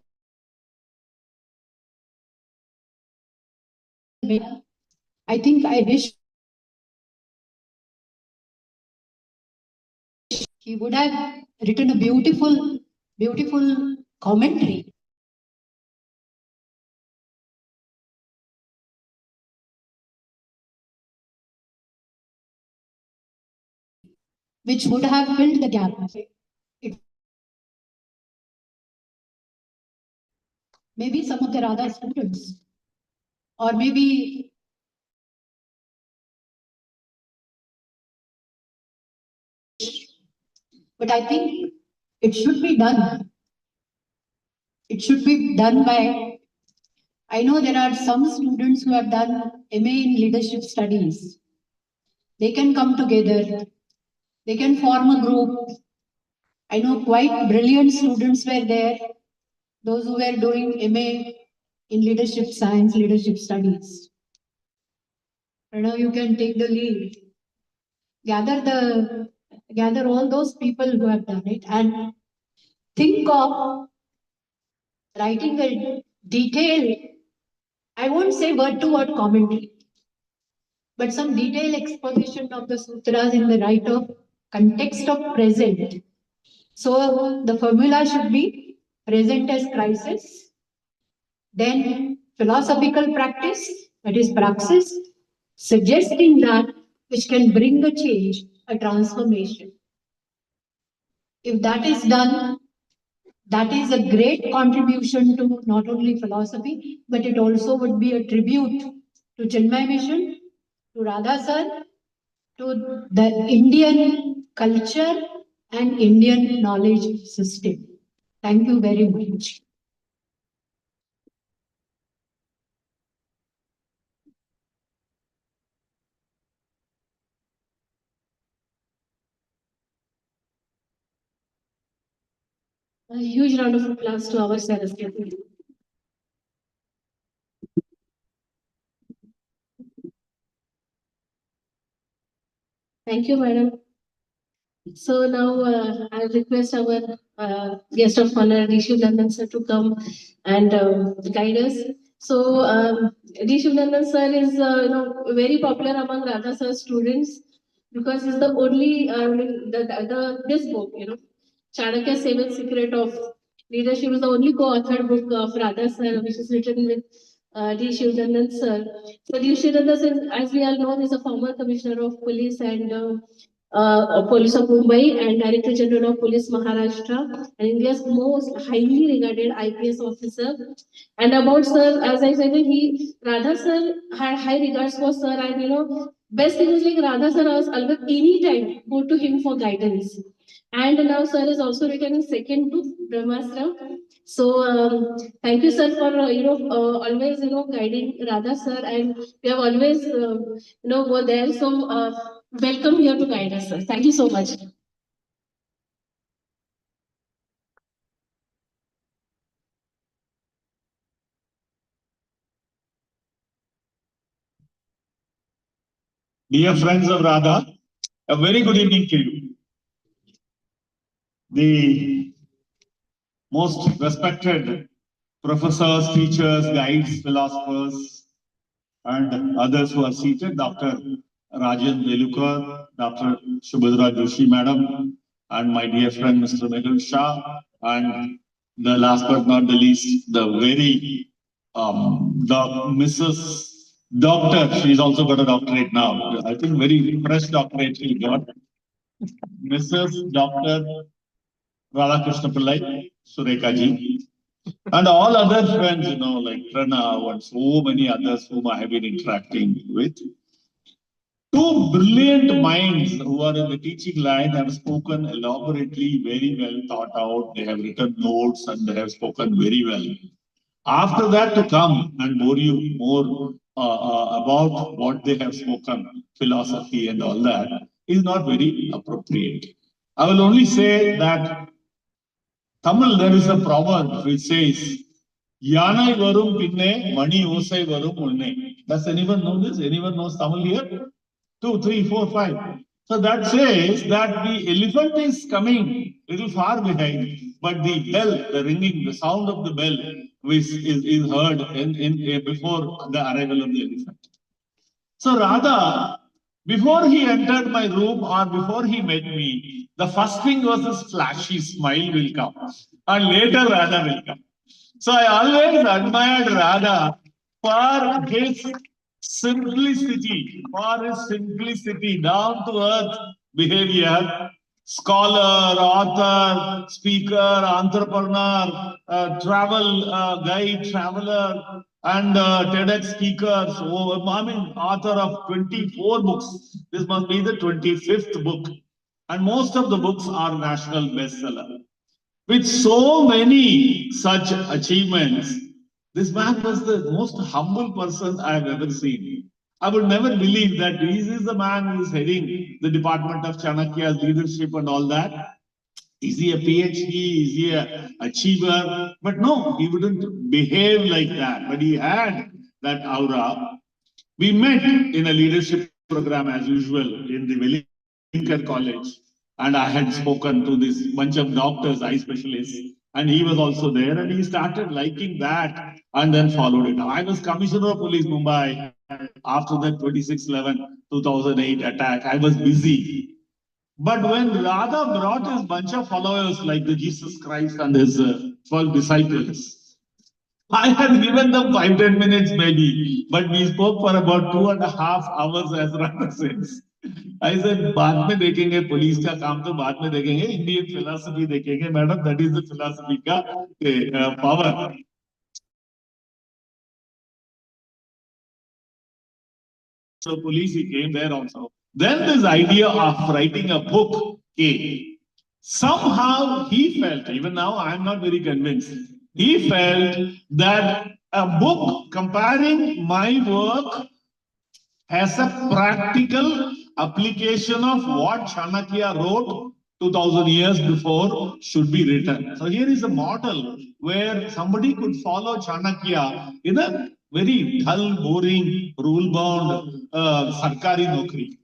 I think I wish he would have written a beautiful commentary which would have filled the gap. Maybe some of the Radha students, or maybe but I think it should be done. It should be done by, I know there are some students who have done MA in leadership studies. They can come together, they can form a group. I know quite brilliant students were there, those who were doing MA in leadership science, leadership studies. I know you can take the lead. Gather all those people who have done it and think of writing a detailed, I won't say word to word commentary, but some detailed exposition of the sutras in the right of context of present. So the formula should be present as crisis, then philosophical practice, that is praxis, suggesting that which can bring a change, a transformation. If that is done, that is a great contribution to not only philosophy, but it also would be a tribute to Chinmay Mission, to Radha Sir, to the Indian culture and Indian knowledge system. Thank you very much. A huge round of applause to our Saraswati. Thank you, madam. So now I'll request our guest of honor, Rishu Nandan sir, to come and guide us. So Rishu Nandan sir is very popular among Radha sir students because he's the only this book, Chanakya Seven Secret of Leadership is the only co-authored book of Radha sir, which is written with D. Shivnandan sir. So D. Shivnandan sir, as we all know, is a former commissioner of police and Police of Mumbai and Director General of Police Maharashtra, and India's most highly regarded IPS officer. And about sir, as I said, Radha sir had high regards for sir, and best thing is like Radha sir was always anytime go to him for guidance. And now sir is also written in second book, Brahmastra. So thank you sir for always guiding Radha sir, and we have always go there. So welcome here to guide us, sir. Thank you so much. Dear friends of Radha, a very good evening to you. The most respected professors, teachers, guides, philosophers, and others who are seated, Dr. Rajan Velukar, Dr. Subhadra Joshi Madam, and my dear friend Mr. Mehul Shah, and the last but not the least, the very Mrs. Doctor, she's also got a doctorate now. I think very fresh doctorate she got. Mrs. Dr. Radhakrishnan Pillai, Sureka ji. And all other friends, like Pranav and so many others whom I have been interacting with. Two brilliant minds who are in the teaching line have spoken elaborately, very well thought out. They have written notes and they have spoken very well. After that, to come and bore you more about what they have spoken, philosophy and all that, is not very appropriate. I will only say that Tamil, there is a proverb which says, Yanai varum pinne, mani osai varum unne. Does anyone know this? Anyone knows Tamil here? 2, 3, 4, 5. So that says that the elephant is coming a little far behind, but the bell, the ringing, the sound of the bell is heard before the arrival of the elephant. So Radha, before he entered my room or before he met me, the first thing was his flashy smile will come, and later Radha will come. So I always admired Radha for his simplicity, down to earth behavior, scholar, author, speaker, entrepreneur, travel guide, traveler, and TEDx speaker. So, I mean, author of 24 books. This must be the 25th book. And most of the books are national bestseller. With so many such achievements, this man was the most humble person I have ever seen. I would never believe that this is the man who is heading the department of Chanakya's leadership and all that. Is he a PhD? Is he a achiever? But no, he wouldn't behave like that. But he had that aura. We met in a leadership program as usual in the Wellington College. And I had spoken to this bunch of doctors, eye specialists, and he was also there. And he started liking that and then followed it. I was Commissioner of Police Mumbai after that 26/11/2008 attack. I was busy. But when Radha brought his bunch of followers like the Jesus Christ and his 12 disciples, I had given them 5-10 minutes maybe, but we spoke for about 2.5 hours as Radha says. I said, बाद में देखेंगे police का काम तो बाद में देखेंगे Indian philosophy देखेंगे madam that is the philosophy का power. So police he came there also. Then this idea of writing a book came. Somehow he felt, even now I am not very convinced, he felt that a book comparing my work has a practical application of what Chanakya wrote 2000 years before should be written. So here is a model where somebody could follow Chanakya in a very dull, boring, rule-bound sarkari nokri.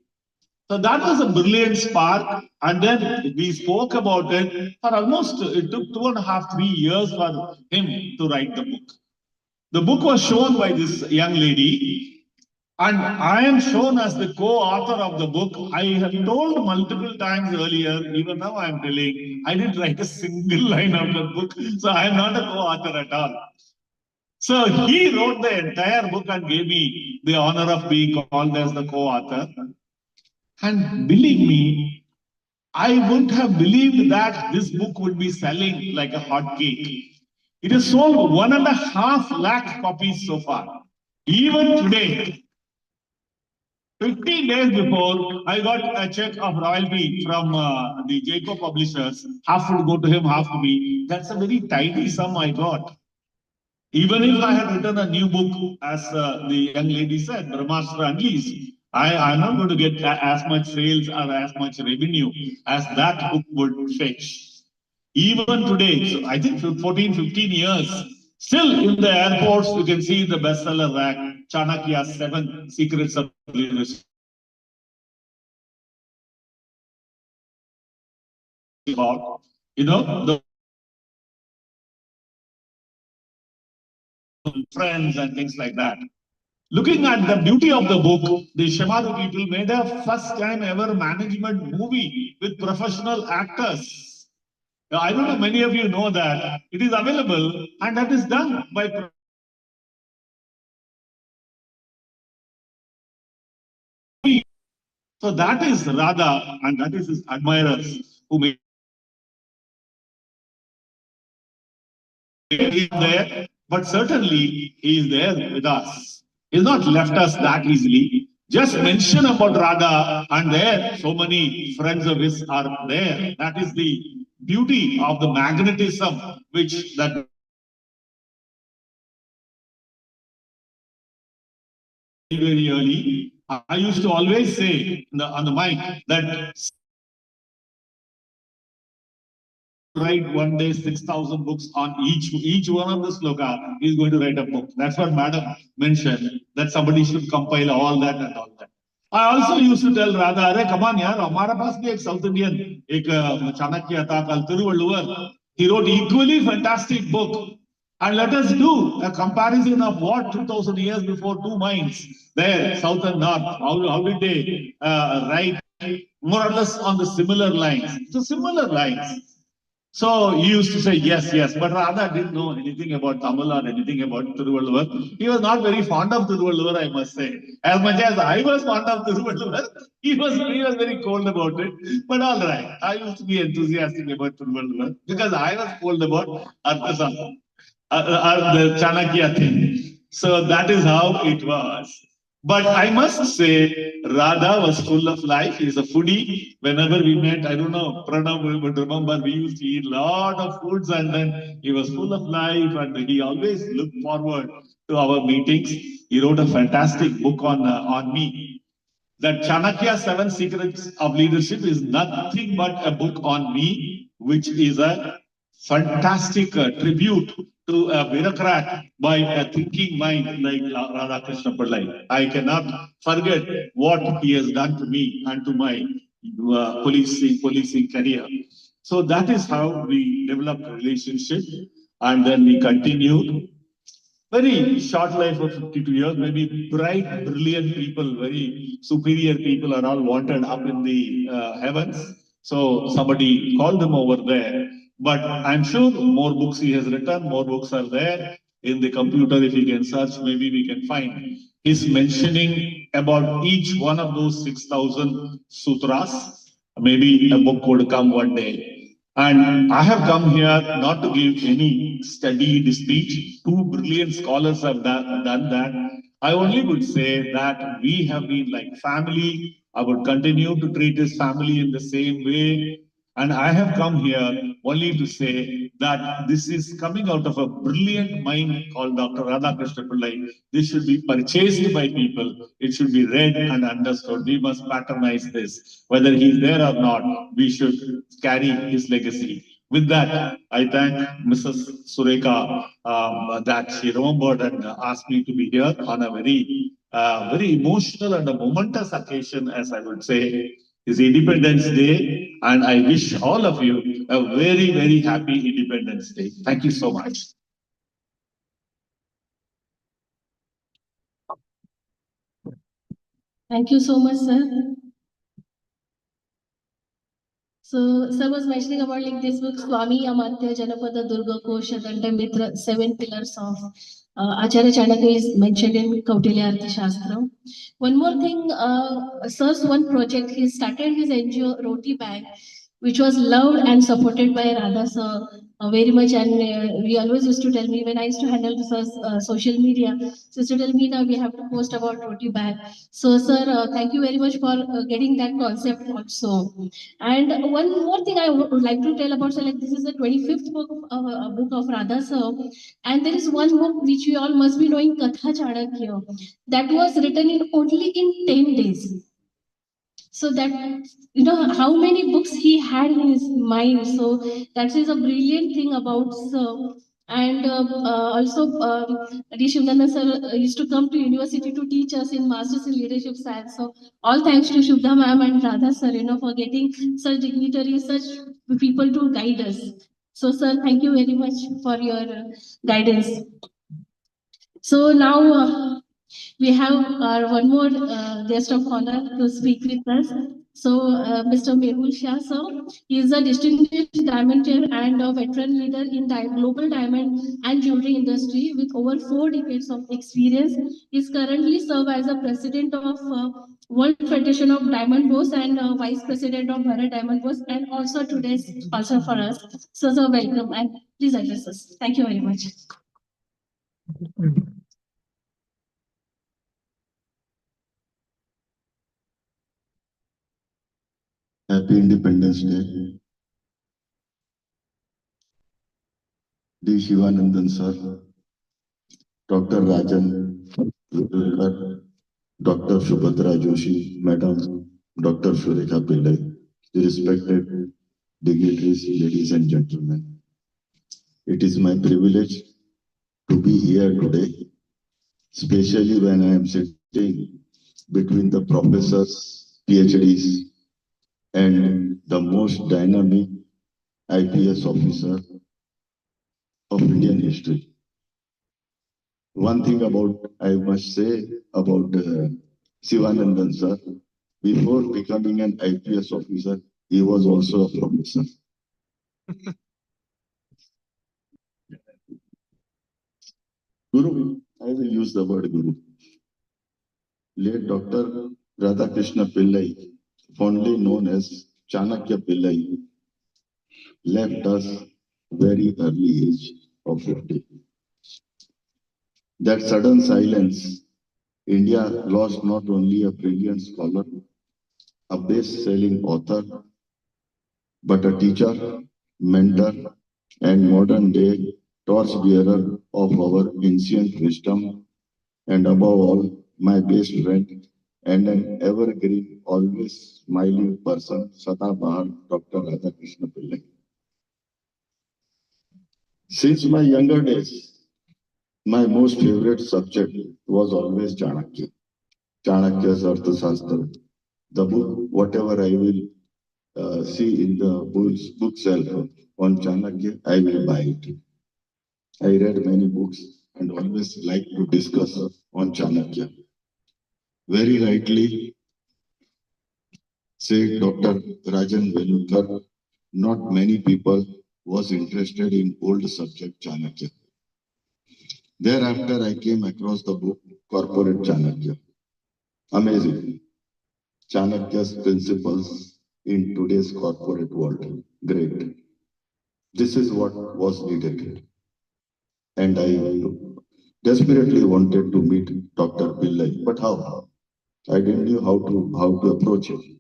So that was a brilliant spark, and then we spoke about it for almost, it took 2.5, 3 years for him to write the book. The book was shown by this young lady, and I am shown as the co-author of the book. I have told multiple times earlier, even now I am telling, I didn't write a single line of the book, so I am not a co-author at all. So he wrote the entire book and gave me the honor of being called as the co-author. And believe me, I wouldn't have believed that this book would be selling like a hot cake. It has sold 1.5 lakh copies so far. Even today, 15 days before, I got a check of royalty from the Jacob publishers. Half would go to him, half to me. That's a very tidy sum I got. Even if I had written a new book, as the young lady said, Brahmastra Unleashed, I'm not going to get as much sales or as much revenue as that book would fetch. Even today, so I think 14, 15 years, still in the airports, you can see the bestseller rack, Chanakya's 7 Secrets of Leadership. About, the friends and things like that. Looking at the beauty of the book, the Shemadu people made a first time ever management movie with professional actors. Now, I don't know, many of you know that. It is available and that is done by. So that is Radha and that is his admirers who made He is there, but certainly he is there with us. He has not left us that easily. Just mention about Radha, and there so many friends of his are there. That is the beauty of the magnetism which that very early. I used to always say on the mic that write one day 6,000 books on each one of the sloka. He's going to write a book. That's what Madam mentioned, that somebody should compile all that and all that. I also used to tell Radha, "Arey, come on, yaar, हमारे पास भी एक South Indian, एक चाणक्य था, कल Thiruvalluvar. He wrote equally fantastic book. And let us do a comparison of what 2000 years before two minds there, south and north. How did they write more or less on the similar lines? So similar lines. So he used to say yes, yes, but Radha didn't know anything about Tamil or anything about Thiruvalluvar. He was not very fond of Thiruvalluvar, I must say. As much as I was fond of Thiruvalluvar, he was very cold about it. But all right, I used to be enthusiastic about Thiruvalluvar because I was cold about Arthashastra, the Chanakya thing. So that is how it was. But I must say, Radha was full of life. He's a foodie. Whenever we met, I don't know, Pranav would remember, we used to eat a lot of foods, and then he was full of life, and he always looked forward to our meetings. He wrote a fantastic book on me. That Chanakya Seven Secrets of Leadership is nothing but a book on me, which is a fantastic tribute to a bureaucrat by a thinking mind like Radhakrishnan Pillai. I cannot forget what he has done to me and to my policing career. So that is how we developed a relationship, and then we continued. Very short life of 52 years, maybe bright, brilliant people, very superior people are all wanted up in the heavens. So somebody called them over there. But I'm sure more books he has written, more books are there in the computer. If you can search, maybe we can find. He's mentioning about each one of those 6,000 sutras. Maybe a book would come one day. And I have come here not to give any studied speech. Two brilliant scholars have done that. I only would say that we have been like family. I would continue to treat his family in the same way. And I have come here only to say that this is coming out of a brilliant mind called Dr. Radhakrishnan Pillai. This should be purchased by people. It should be read and understood. We must patronize this. Whether he's there or not, we should carry his legacy. With that, I thank Mrs. Sureka that she remembered and asked me to be here on a very emotional and a momentous occasion, as I would say, is Independence Day, and I wish all of you a very happy Independence Day. Thank you so much. Thank you so much, sir. So, sir was mentioning about like this book, Swami Amartya Janapada Durga Kosha Danda Mitra, 7 pillars of Acharya Chanakya is mentioned in Kautilya Arthashastra. One more thing, sir's one project, he started his NGO Roti Bank, which was loved and supported by Radha sir very much. And we always used to tell me when I used to handle sir's social media, so used to tell me now we have to post about Roti Bank. So, sir, thank you very much for getting that concept also. And one more thing I would like to tell about, so like this is the 25th book of Radha sir, and there is one book which you all must be knowing, Katha Chanakya, that was written in only in 10 days. So that, you know, how many books he had in his mind. So that is a brilliant thing about sir. And also, D. Shivnana sir used to come to university to teach us in Masters in Leadership Science. So all thanks to Shubha ma'am and Radha sir, you know, for getting such dignitaries, such people to guide us. So sir, thank you very much for your guidance. So now we have our one more guest of honor to speak with us. So, Mr. Mehul Shah, sir, he is a distinguished diamondaire and a veteran leader in global diamond and jewelry industry with over 4 decades of experience. He is currently served as a president of World Federation of Diamond Boss and vice president of Bharat Diamond Boss, and also today's sponsor for us. So, sir, welcome and please address us. Thank you very much. Happy Independence Day. D. Shivanandan sir, Dr. Rajan Vilkar, Dr. Subhadra Joshi, Madam Dr. Surekha Pillai, the respected dignitaries, ladies and gentlemen. It is my privilege to be here today, especially when I am sitting between the professors, PhDs, and the most dynamic IPS officer of Indian history. One thing I must say about Sivanandan sir, before becoming an IPS officer, he was also a professor. Guru, I will use the word Guru. Late Dr. Radhakrishnan Pillai, fondly known as Chanakya Pillai, left us very early age of 50. That sudden silence, India lost not only a brilliant scholar, a best-selling author, but a teacher, mentor, and modern-day torchbearer of our ancient wisdom, and above all, my best friend and an evergreen, always smiling person, Sadabahar, Dr. Radhakrishnan Pillai. Since my younger days, my most favorite subject was always Chanakya. Chanakya's Arthashastra. The book, whatever I will see in the bookshelf on Chanakya, I will buy it. I read many books and always like to discuss on Chanakya. Very rightly said Dr. Rajan Velukar, not many people was interested in old subject Chanakya. Thereafter, I came across the book Corporate Chanakya. Amazing. Chanakya's principles in today's corporate world. Great. This is what was needed. And I desperately wanted to meet Dr. Pillai. But how? I didn't know how to approach him.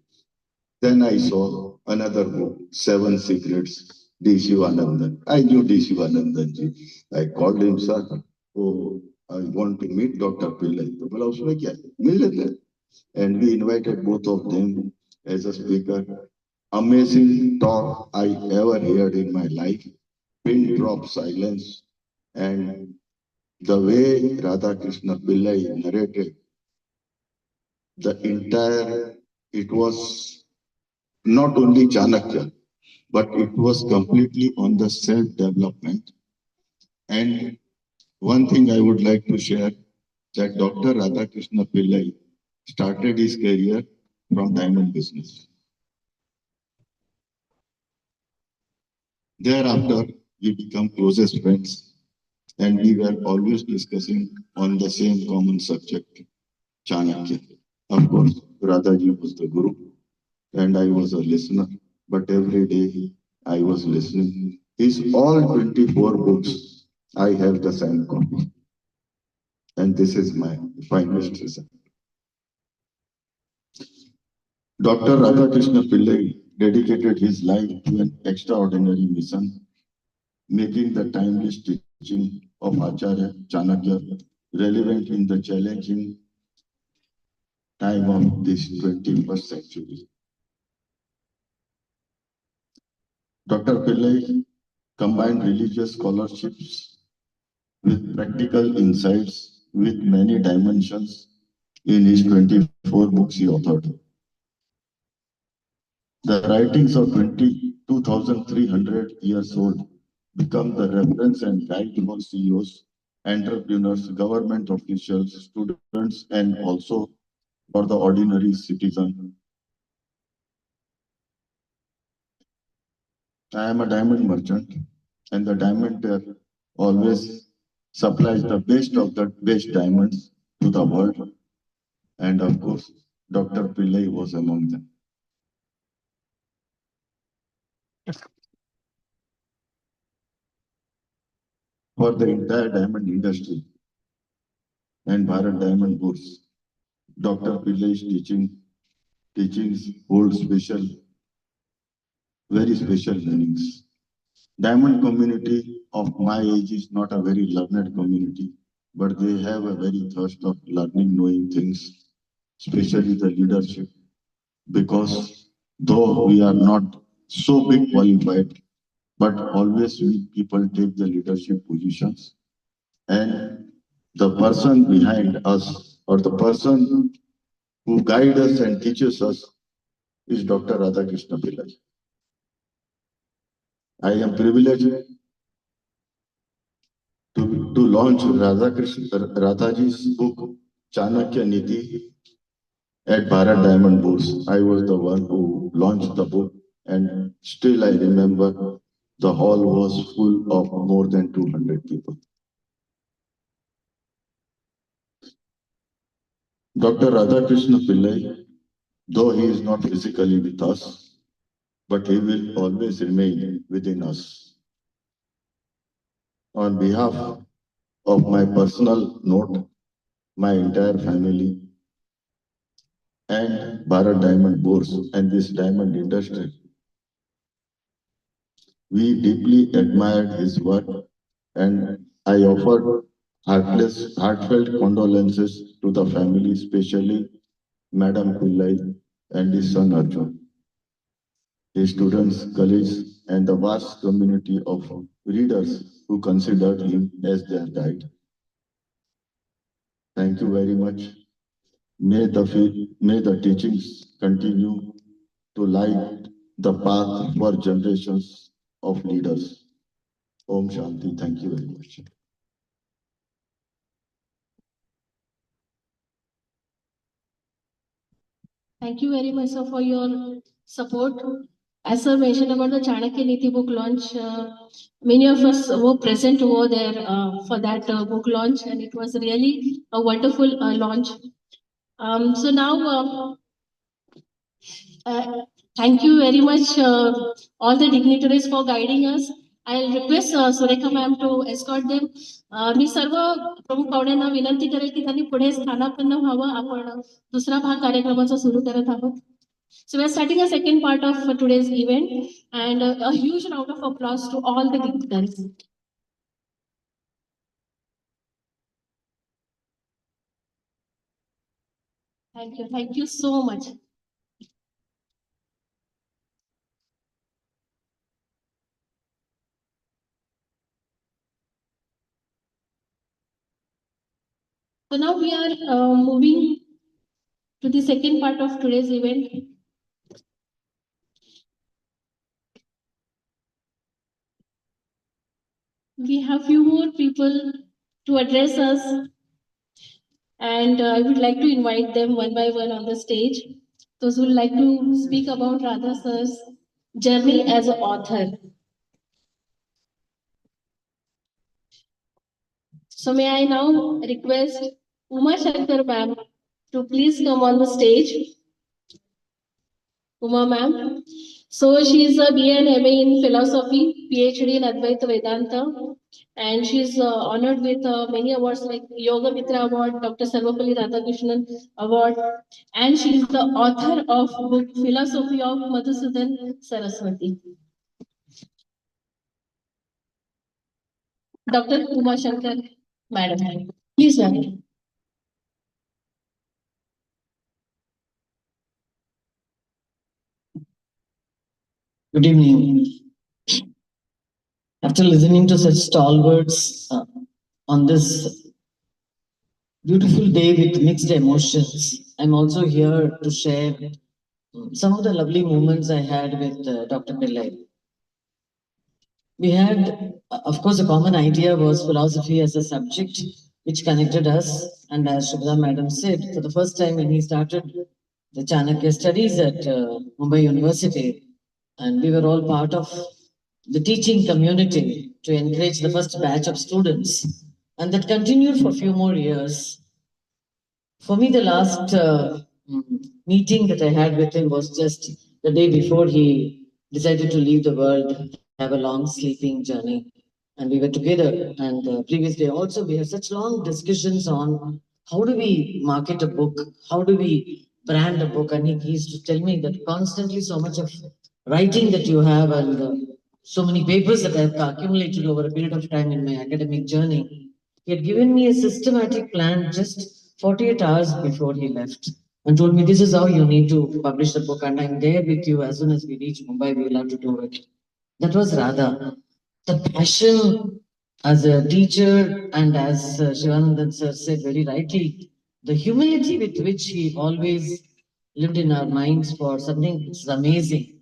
Then I saw another book, Seven Secrets, D. Shivanandan. I knew D. Shivanandan ji. I called him, sir. Oh, I want to meet Dr. Pillai. तो बोला उसमें क्या है? मिल लेते हैं. And we invited both of them as a speaker. Amazing talk I ever heard in my life. Pin drop silence. And the way Radhakrishnan Pillai narrated the entire, it was not only Chanakya, but it was completely on the self-development. And one thing I would like to share that Dr. Radhakrishnan Pillai started his career from diamond business. Thereafter, we become closest friends and we were always discussing on the same common subject, Chanakya. Of course, Radhaji was the guru and I was a listener, but every day I was listening. His all 24 books, I have the signed copy. And this is my finest result. Dr. Radhakrishnan Pillai dedicated his life to an extraordinary mission, making the timeless teaching of Acharya Chanakya relevant in the challenging time of this 21st century. Dr. Pillai combined religious scholarships with practical insights with many dimensions in his 24 books he authored. The writings of 2,300 years old become the reference and guide for CEOs, entrepreneurs, government officials, students, and also for the ordinary citizen I am a diamond merchant, and the diamond always supplies the best of the best diamonds to the world. And of course, Dr. Pillai was among them. For the entire diamond industry and Bharat Diamond Bourse, Dr. Pillai's teachings hold very special meanings. Diamond community of my age is not a very learned community, but they have a very thirst of learning, knowing things, especially the leadership, because though we are not so big qualified, but always we people take the leadership positions, and the person behind us or the person who guides us and teaches us is Dr. Radhakrishnan Pillai. I am privileged to launch Radhaji's book, Chanakya Niti, at Bharat Diamond Bourse. I was the one who launched the book, and still I remember the hall was full of more than 200 people. Dr. Radhakrishnan Pillai, though he is not physically with us, but he will always remain within us. On behalf of my personal note, my entire family, and Bharat Diamond Bourse and this diamond industry, we deeply admired his work, and I offer heartfelt condolences to the family, especially Madam Pillai and his son Arjun, his students, colleagues, and the vast community of readers who considered him as their guide. Thank you very much. May the teachings continue to light the path for generations of leaders. Om Shanti. Thank you very much. Thank you very much, sir, for your support. As sir mentioned about the Chanakya Niti book launch, many of us were present over there for that book launch, and it was really a wonderful launch. So now, thank you very much, all the dignitaries for guiding us. I'll request Surekha ma'am to escort them. मी सर्व प्रमुख पाहुण्यांना विनंती करेल की त्यांनी पुढे स्थानापन्न व्हावं. आपण दुसरा भाग कार्यक्रमाचा सुरू करत आहोत. So we are starting a second part of today's event, and a huge round of applause to all the dignitaries. Thank you so much. So now we are moving to the second part of today's event. We have few more people to address us, and I would like to invite them one by one on the stage. Those who would like to speak about Radha sir's journey as an author. So may I now request Uma Shankar ma'am to please come on the stage. Uma ma'am. So she is a BA and MA in philosophy, PhD in Advaita Vedanta, and she is honored with many awards like Yoga Mitra Award, Dr. Sarvapalli Radhakrishnan Award, and she is the author of book Philosophy of Madhusudan Saraswati. Dr. Uma Shankar, madam. Please, madam. Good evening. After listening to such stalwarts on this beautiful day with mixed emotions, I'm also here to share some of the lovely moments I had with Dr. Pillai. We had, of course, a common idea was philosophy as a subject which connected us. And as Shubhra Madam said, for the first time when he started the Chanakya studies at Mumbai University, and we were all part of the teaching community to encourage the first batch of students. And that continued for a few more years. For me, the last meeting that I had with him was just the day before he decided to leave the world, have a long sleeping journey. And we were together. And the previous day also, we had such long discussions on how do we market a book? How do we brand a book? And he used to tell me that constantly so much of writing that you have and so many papers that I've accumulated over a period of time in my academic journey. He had given me a systematic plan just 48 hours before he left and told me, this is how you need to publish the book, and I'm there with you as soon as we reach Mumbai, we will have to do it. That was Radha. The passion as a teacher, and as Shivanandan sir said very rightly, the humility with which he always lived in our minds for something which is amazing.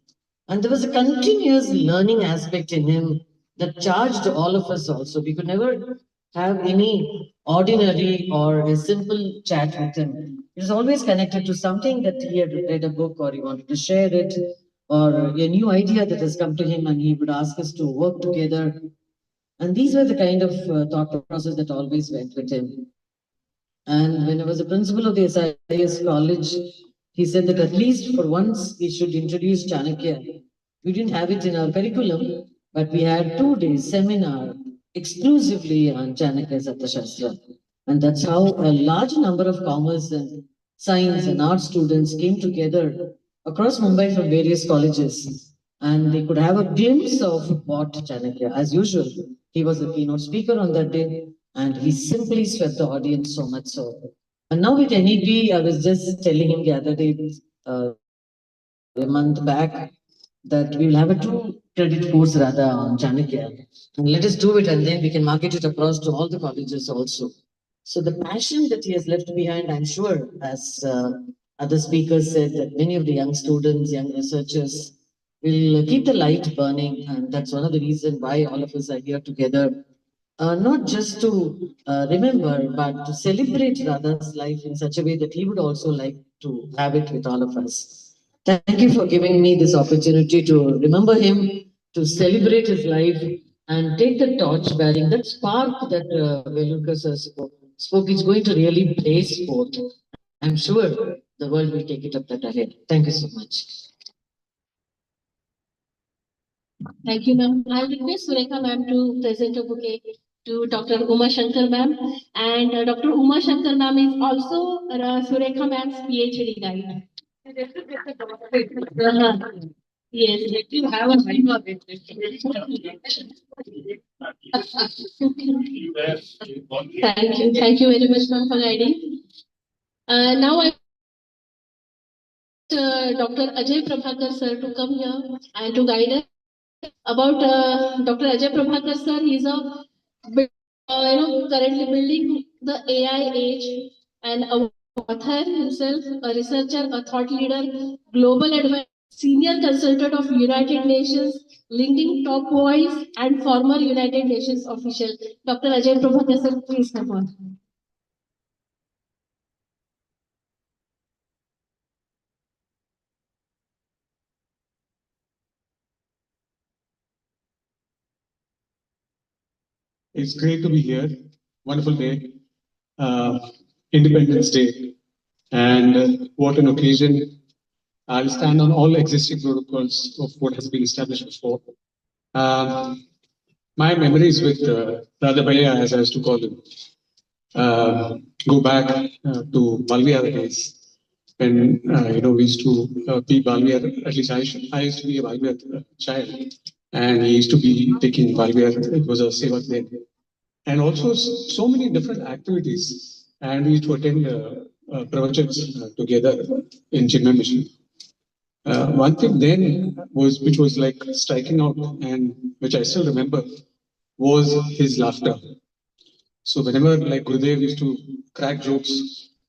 And there was a continuous learning aspect in him that charged all of us also. We could never have any ordinary or a simple chat with him. It was always connected to something that he had read a book or he wanted to share it, or a new idea that has come to him and he would ask us to work together. And these were the kind of thought process that always went with him. And when I was a principal of the SIS college, he said that at least for once we should introduce Chanakya. We didn't have it in our curriculum, but we had 2 days seminar exclusively on Chanakya's Arthashastra. And that's how a large number of commerce and science and art students came together across Mumbai from various colleges. And they could have a glimpse of what Chanakya, as usual. He was the keynote speaker on that day, and he simply swept the audience so much so. And now with NEP, I was just telling him the other day, a month back, that we will have a 2 credit course rather on Chanakya. And let us do it, and then we can market it across to all the colleges also. So the passion that he has left behind, I'm sure, as other speakers said, that many of the young students, young researchers will keep the light burning. And that's one of the reasons why all of us are here together. Not just to remember, but to celebrate Radha's life in such a way that he would also like to have it with all of us. Thank you for giving me this opportunity to remember him, to celebrate his life, and take the torch bearing. That spark that Velurkar sir spoke is going to really blaze forth. I'm sure the world will take it up that ahead. Thank you so much. Thank you, ma'am. I request Surekha ma'am to present a bouquet to Dr. Uma Shankar ma'am. And Dr. Uma Shankar ma'am is also Surekha ma'am's PhD guide. Yes. Let you have a time of it. Thank you very much, ma'am, for guiding. Now I Dr. Ajay Prabhakar sir to come here and to guide us about Dr. Ajay Prabhakar sir. He's a currently building the AI age, and a author himself, a researcher, a thought leader, global advisor, senior consultant of United Nations, linking top voice and former United Nations official. Dr. Ajay Prabhakar sir, please come on. It's great to be here. Wonderful day. Independence Day. And what an occasion. I'll stand on all existing protocols of what has been established before. My memories with Radha Bhaiya, as I used to call him, go back to Balviar days. When we used to be Balviar, at least I used to be a Balviar child, and he used to be taking Balviar. It was a seva then. And also so many different activities. And we used to attend pravachans together in Chinmay Mission. One thing then which was like striking out, and which I still remember, was his laughter. So whenever like Gurudev used to crack jokes,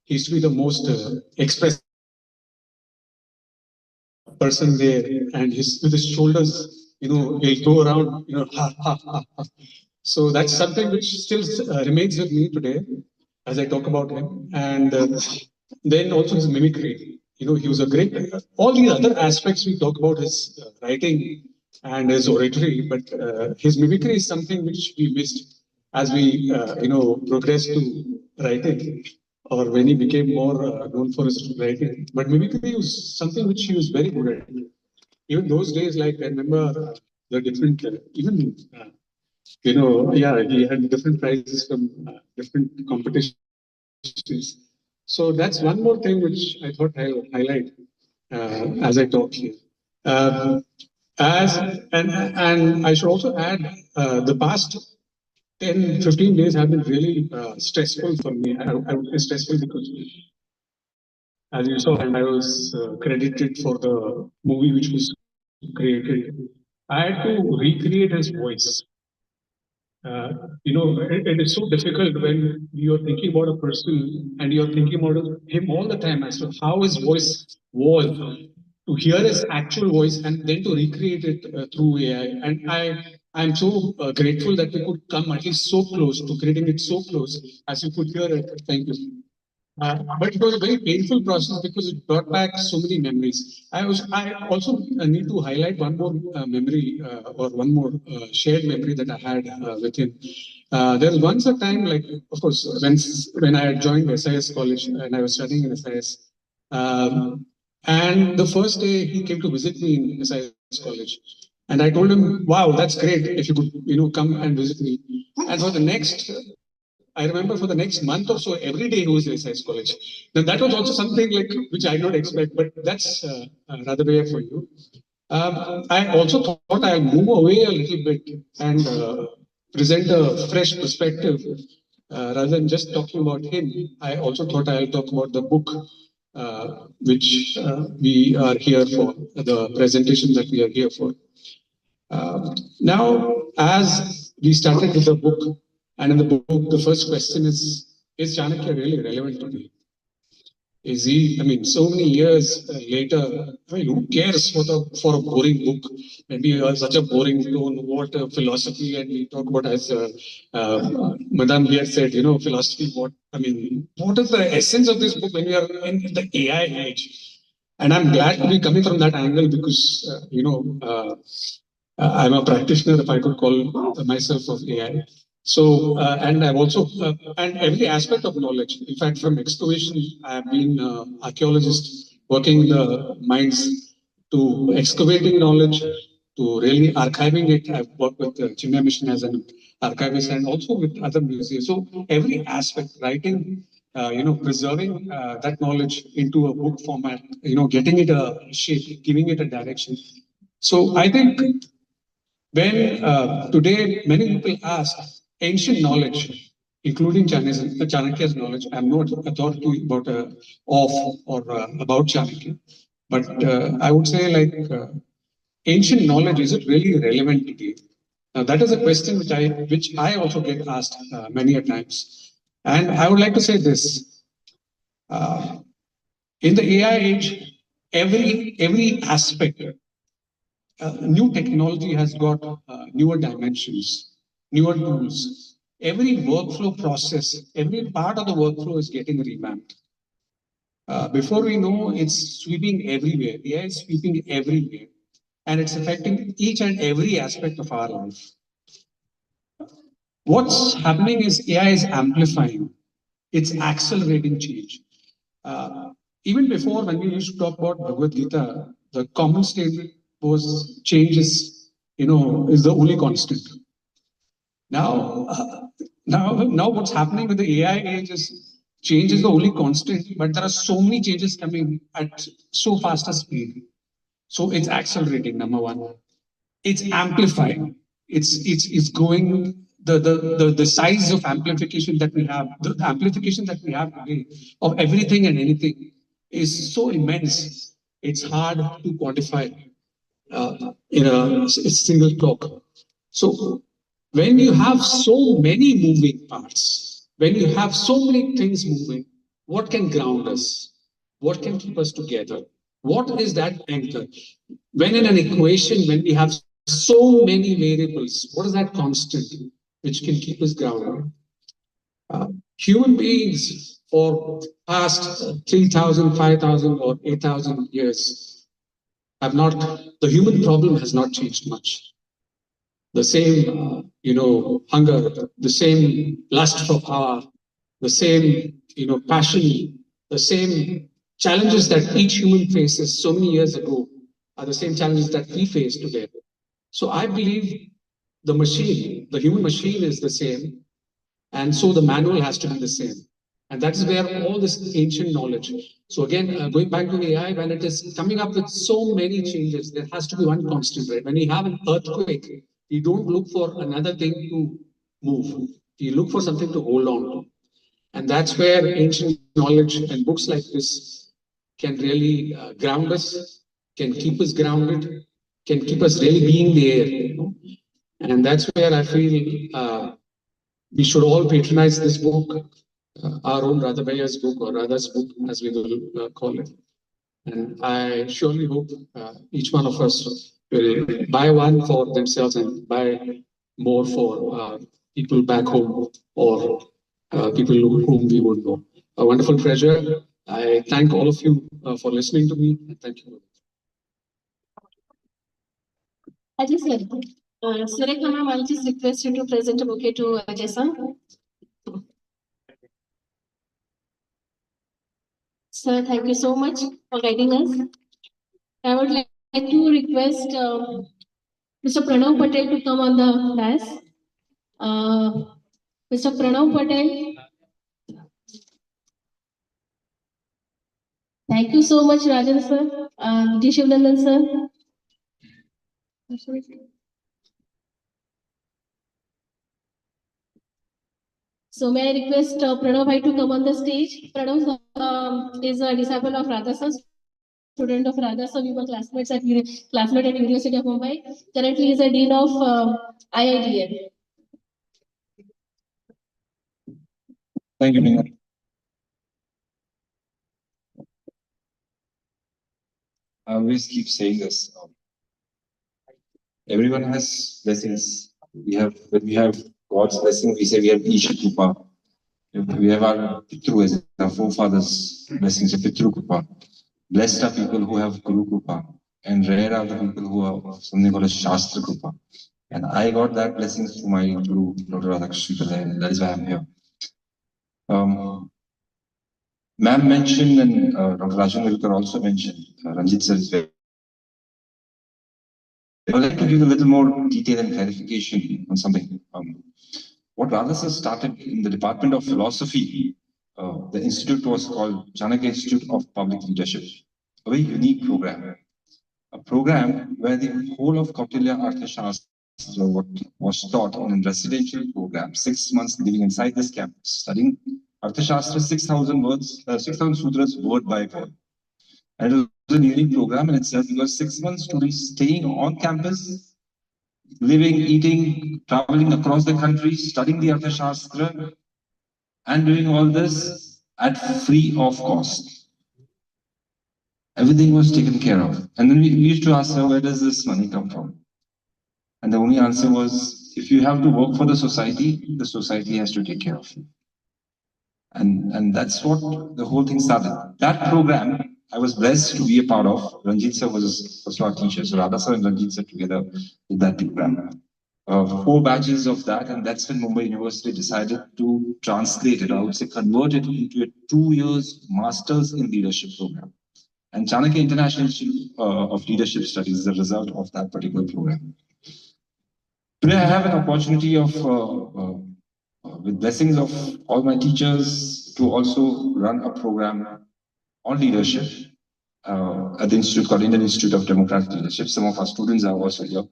he used to be the most expressive person there, and with his shoulders, he'll go around, ha ha ha ha. So that's something which still remains with me today as I talk about him. And then also his mimicry. He was a great. All these other aspects we talk about, his writing, and his oratory, but his mimicry is something which we missed as we, progressed to writing, or when he became more known for his writing. But mimicry was something which he was very good at. Even those days, like I remember the different, he had different prizes from different competitions. So that's one more thing which I thought I'll highlight as I talk here. Um, as and I should also add, the past 10, 15 days have been really stressful for me. I would say stressful because, as you saw, and I was credited for the movie which was created. I had to recreate his voice. It is so difficult when you're thinking about a person and you're thinking about him all the time as to how his voice was, to hear his actual voice and then to recreate it through AI. And I'm so grateful that we could come at least so close to creating it so close as you could hear it. Thank you. But it was a very painful process because it brought back so many memories. I also need to highlight one more memory or one more shared memory that I had with him. There was once a time, like, of course, when I had joined SIS college and I was studying in SIS, and the first day he came to visit me in SIS college, and I told him, "Wow, that's great! If you could, come and visit me." And for the next I remember for the next month or so, every day he was in SIS college. Now that was also something like which I did not expect, but that's rather rare for you. I also thought I'll move away a little bit and present a fresh perspective rather than just talking about him. I also thought I'll talk about the book which we are here for, the presentation that we are here for. Now, as we started with the book, and in the book, the first question is Chanakya really relevant today? Is he, I mean, so many years later, I mean, who cares for a boring book? Maybe such a boring tone, what philosophy, and we talk about as Madame here said, philosophy, what is the essence of this book when we are in the AI age? And I'm glad to be coming from that angle because, I'm a practitioner, if I could call myself, of AI. So, and I've also, and every aspect of knowledge. In fact, from excavation, I've been an archaeologist working in the mines to excavating knowledge to really archiving it. I've worked with the Chimya Mission as an archivist and also with other museums. So every aspect, writing, preserving that knowledge into a book format, getting it a shape, giving it a direction. So I think when today many people ask ancient knowledge, including Chanakya's knowledge, I'm not authority about of or about Chanakya, but I would say ancient knowledge, is it really relevant today? Now that is a question which I also get asked many a times, and I would like to say this: in the AI age, every aspect new technology has got newer dimensions, newer tools. Every workflow process, every part of the workflow is getting revamped. Before we know, it's sweeping everywhere. AI is sweeping everywhere, and it's affecting each and every aspect of our life. What's happening is AI is amplifying, it's accelerating change. Even before, when we used to talk about Bhagavad Gita, the common statement was change is the only constant. Now, now what's happening with the AI age is change is the only constant, but there are so many changes coming at so fast a speed. So it's accelerating, number one. It's amplifying. It's going the size of amplification that we have, the amplification that we have today of everything and anything is so immense. It's hard to quantify in a single talk. So when you have so many moving parts, when you have so many things moving, what can ground us? What can keep us together? What is that anchor? When in an equation, when we have so many variables, what is that constant which can keep us grounded? Human beings for past 3,000, 5,000 or 8,000 years have not, the human problem has not changed much. The same, hunger, the same lust for power, the same, passion, the same challenges that each human faces so many years ago are the same challenges that we face today. So I believe the machine, the human machine is the same, and so the manual has to be the same. And that is where all this ancient knowledge. So again, going back to AI, when it is coming up with so many changes, there has to be one constant, right? When you have an earthquake, you don't look for another thing to move. You look for something to hold on to. And that's where ancient knowledge and books like this can really ground us, can keep us grounded, can keep us really being there. And that's where I feel we should all patronize this book, our own Radha Bhaiya's book or Radha's book, as we will call it. And I surely hope each one of us will buy one for themselves and buy more for people back home or people whom we would know. A wonderful pleasure. I thank all of you for listening to me. Thank you. Ajay sir, Surekha ma'am, I'll just request you to present a bouquet to Ajay sir. Sir, thank you so much for guiding us. I would like to request Mr. Pranav Patel to come on the dais. Mr. Pranav Patel. Thank you so much, Rajan sir. D. Shivnandan sir. So may I request Pranav bhai to come on the stage. Pranav is a disciple of Radha sir, student of Radha sir. We were classmates at University of Mumbai. Currently, he is a dean of IIDL. Thank you, Nina. I always keep saying this. Everyone has blessings. When we have God's blessing, we say we have Isha Krupa. We have our Pitru as our forefathers' blessings, Pitru Krupa. Blessed are people who have Guru Krupa, and rare are the people who have something called a Shastra Krupa. And I got that blessings through my Guru, Dr. Radhakrishnan Pillai, and that is why I'm here. Ma'am mentioned, and Dr. Rajan Vilkar also mentioned, Ranjit sir is very. I would like to give a little more detail and clarification on something. What Radha sir started in the Department of Philosophy, the institute was called Chanakya Institute of Public Leadership, a very unique program. A program where the whole of Kautilya Arthashastra was taught in a residential program, 6 months living inside this campus, studying Arthashastra, 6,000 words, 6,000 sutras word by word. And it was a unique program in itself because 6 months students staying on campus, living, eating, traveling across the country, studying the Arthashastra, and doing all this at free of cost. Everything was taken care of. And then we used to ask her, where does this money come from? And the only answer was, if you have to work for the society has to take care of you. And that's what the whole thing started. That program, I was blessed to be a part of. Ranjit sir was our teacher. So Radha sir and Ranjit sir together did that program. 4 batches of that, and that's when Mumbai University decided to translate it, I would say convert it into a 2 years Masters in Leadership program. And Chanakya International Institute of Leadership Studies is the result of that particular program. Today I have an opportunity of, with blessings of all my teachers, to also run a program on leadership at the institute called Indian Institute of Democratic Leadership. Some of our students are also here.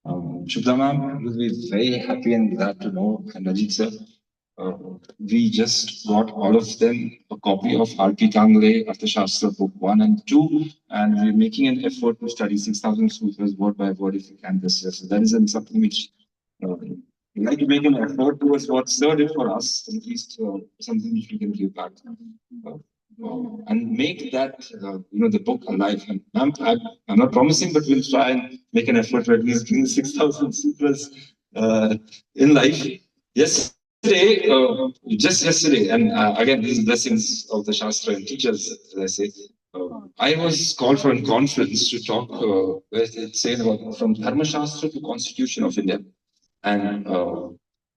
Shubhda ma'am will be very happy and glad to know, and Ajit sir. We just got all of them a copy of R.P. Tangle, Arthashastra book 1 and 2, and we're making an effort to study 6,000 sutras word by word if we can this year. So that is something which we like to make an effort towards what Sir did for us, at least something which we can give back. And make that, the book alive. And I'm not promising, but we'll try and make an effort to at least bring 6,000 sutras in life. Yes. Just yesterday, and again, these blessings of the Shastra and teachers, as I say, I was called for a conference to talk where it said about from Arthashastra to Constitution of India and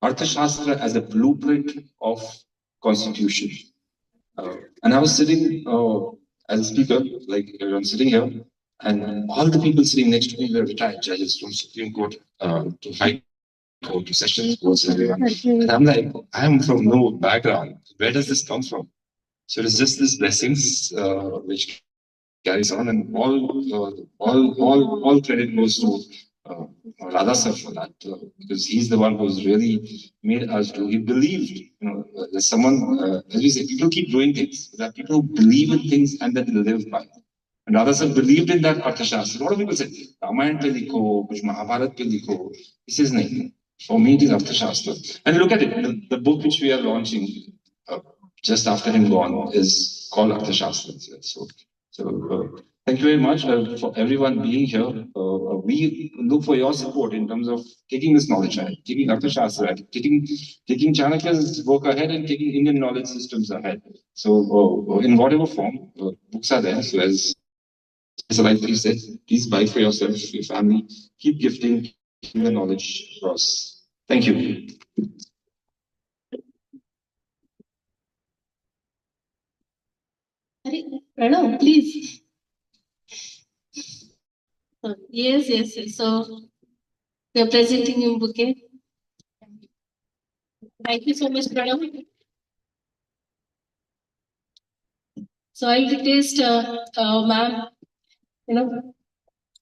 Arthashastra as a blueprint of Constitution. And I was sitting as a speaker, like everyone sitting here, and all the people sitting next to me were retired judges from Supreme Court to High Court to Sessions Courts and everyone. And I'm like, I'm from no background. Where does this come from? So it is just this blessings which carries on, and all credit goes to uh, Radha sir for that, because he's the one who's really made us do. He believed, there's someone, as we say, people keep doing things. There are people who believe in things and then live by. And Radha sir believed in that Arthashastra. A lot of people say, Ramayan pe likho, kuch Mahabharat pe likho. He says, nahi. For me, it is Arthashastra. And look at it, the book which we are launching just after him gone is called Arthashastra. So thank you very much for everyone being here. We look for your support in terms of taking this knowledge ahead, taking Arthashastra ahead, taking Chanakya's work ahead and taking Indian knowledge systems ahead. So in whatever form, books are there. So as like you said, please buy for yourself, your family, keep gifting, keeping the knowledge across. Thank you. Pranav, please. Yes. So we are presenting you bouquet. Thank you so much, Pranav. So I'll request, ma'am,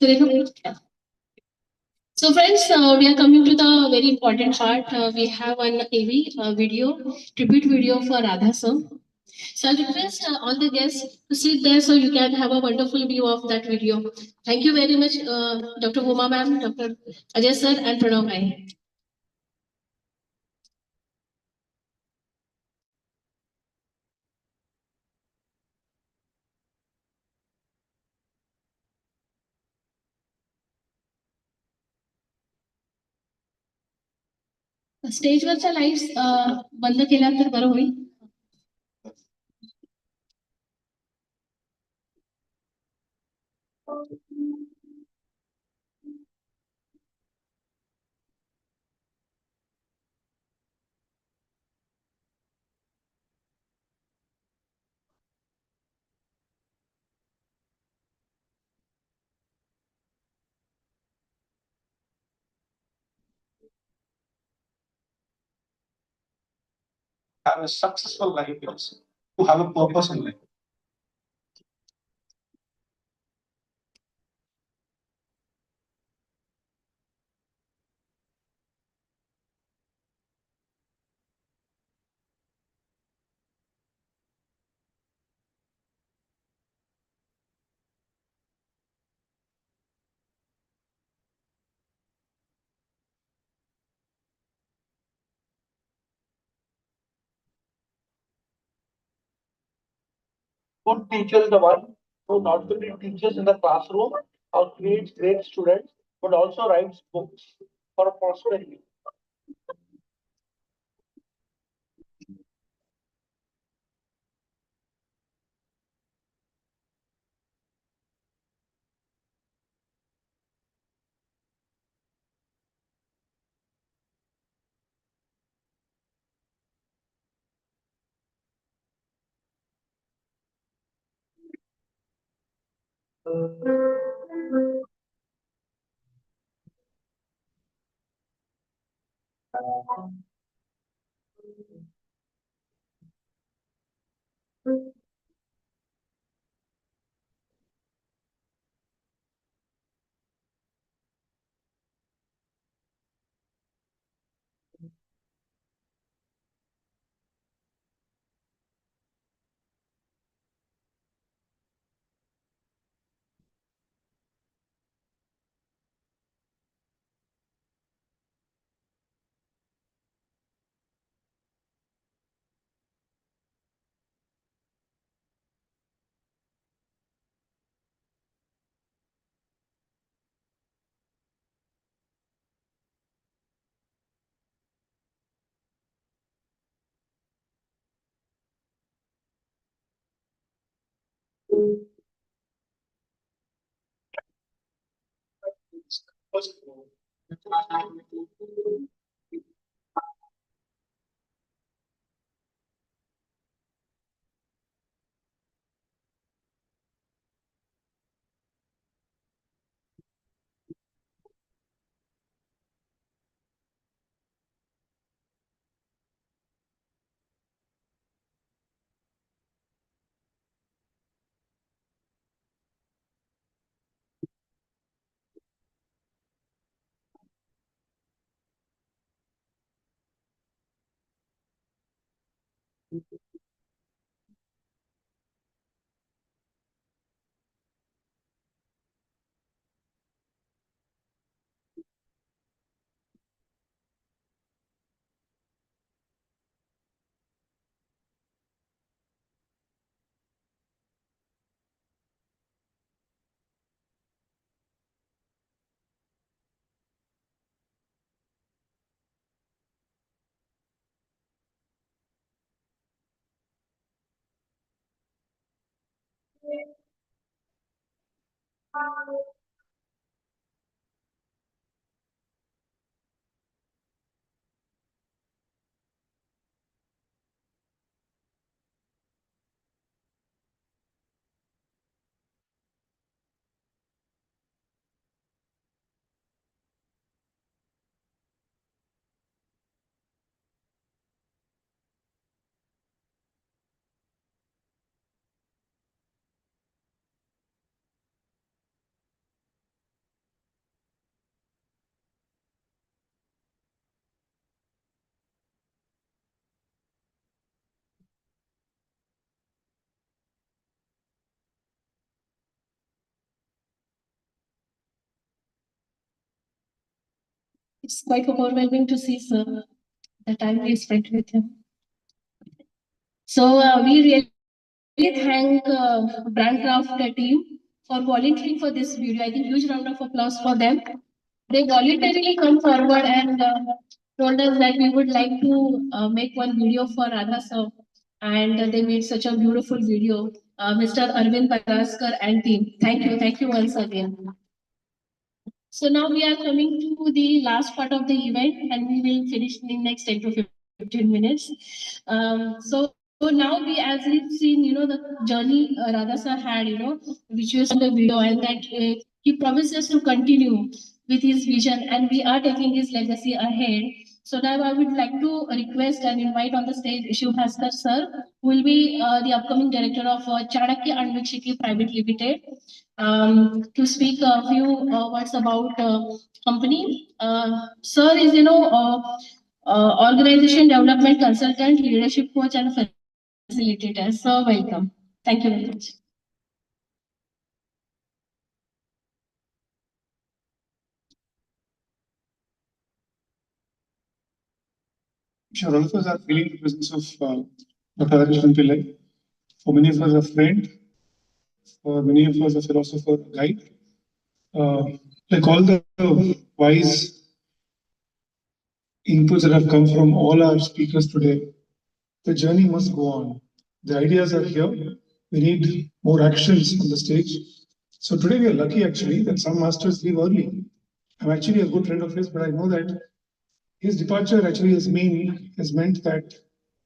Sureka. So friends, we are coming to the very important part. We have an AV video, tribute video for Radha sir. So I'll request all the guests to sit there so you can have a wonderful view of that video. Thank you very much, Dr. Huma ma'am, Dr. Ajay sir, and Pranav bhai. स्टेजवरच्या lights बंद केल्या तर बरं होईल. Have a successful life, yes. To have a purpose in life. Good teacher is the one who not only teaches in the classroom or creates great students, but also writes books for prosperity. It's quite overwhelming to see, sir, the time we spent with him. So we really thank Brandcraft team for volunteering for this video. I think huge round of applause for them. They voluntarily come forward and told us that we would like to make one video for Radha sir, and they made such a beautiful video. Mr. Arvind Paraskar and team, thank you once again. So now we are coming to the last part of the event, and we will finish in the next 10 to 15 minutes. So now as we've seen, the journey Radha sir had, which was in the video, and that he promises to continue with his vision, and we are taking his legacy ahead. So now I would like to request and invite on the stage Shiv Bhaskar sir, who will be the upcoming director of Chanakya Anvikshiki Private Limited, to speak a few words about company. Sir is, organization development consultant, leadership coach, and facilitator. So welcome. Thank you very much. I'm sure all of us are feeling the presence of Dr. Radhakrishnan Pillai. For many of us, a friend. For many of us, a philosopher, a guide. Like all the wise inputs that have come from all our speakers today, the journey must go on. The ideas are here. We need more actions on the stage. So today we are lucky actually that some masters leave early. I'm actually a good friend of his, but I know that his departure actually has meant that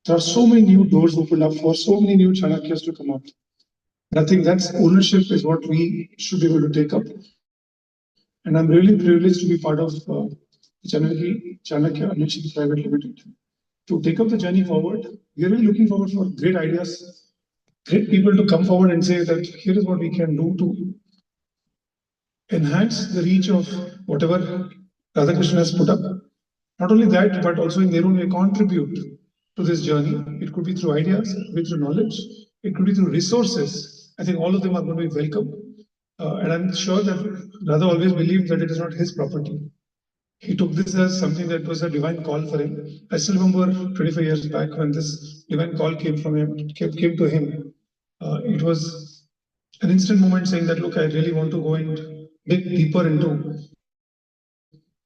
there are so many new doors opened up for so many new Chanakyas to come up. And I think that's ownership is what we should be able to take up. And I'm really privileged to be part of the Chanakya Anvikshiki Private Limited. To take up the journey forward, we are really looking forward for great ideas, great people to come forward and say that here is what we can do to enhance the reach of whatever Radhakrishnan has put up. Not only that, but also in their own way contribute to this journey. It could be through ideas, it could be through knowledge, it could be through resources. I think all of them are going to be welcome. And I'm sure that Radha always believed that it is not his property. He took this as something that was a divine call for him. I still remember 25 years back when this divine call came to him. It was an instant moment saying that, look, I really want to go and dig deeper into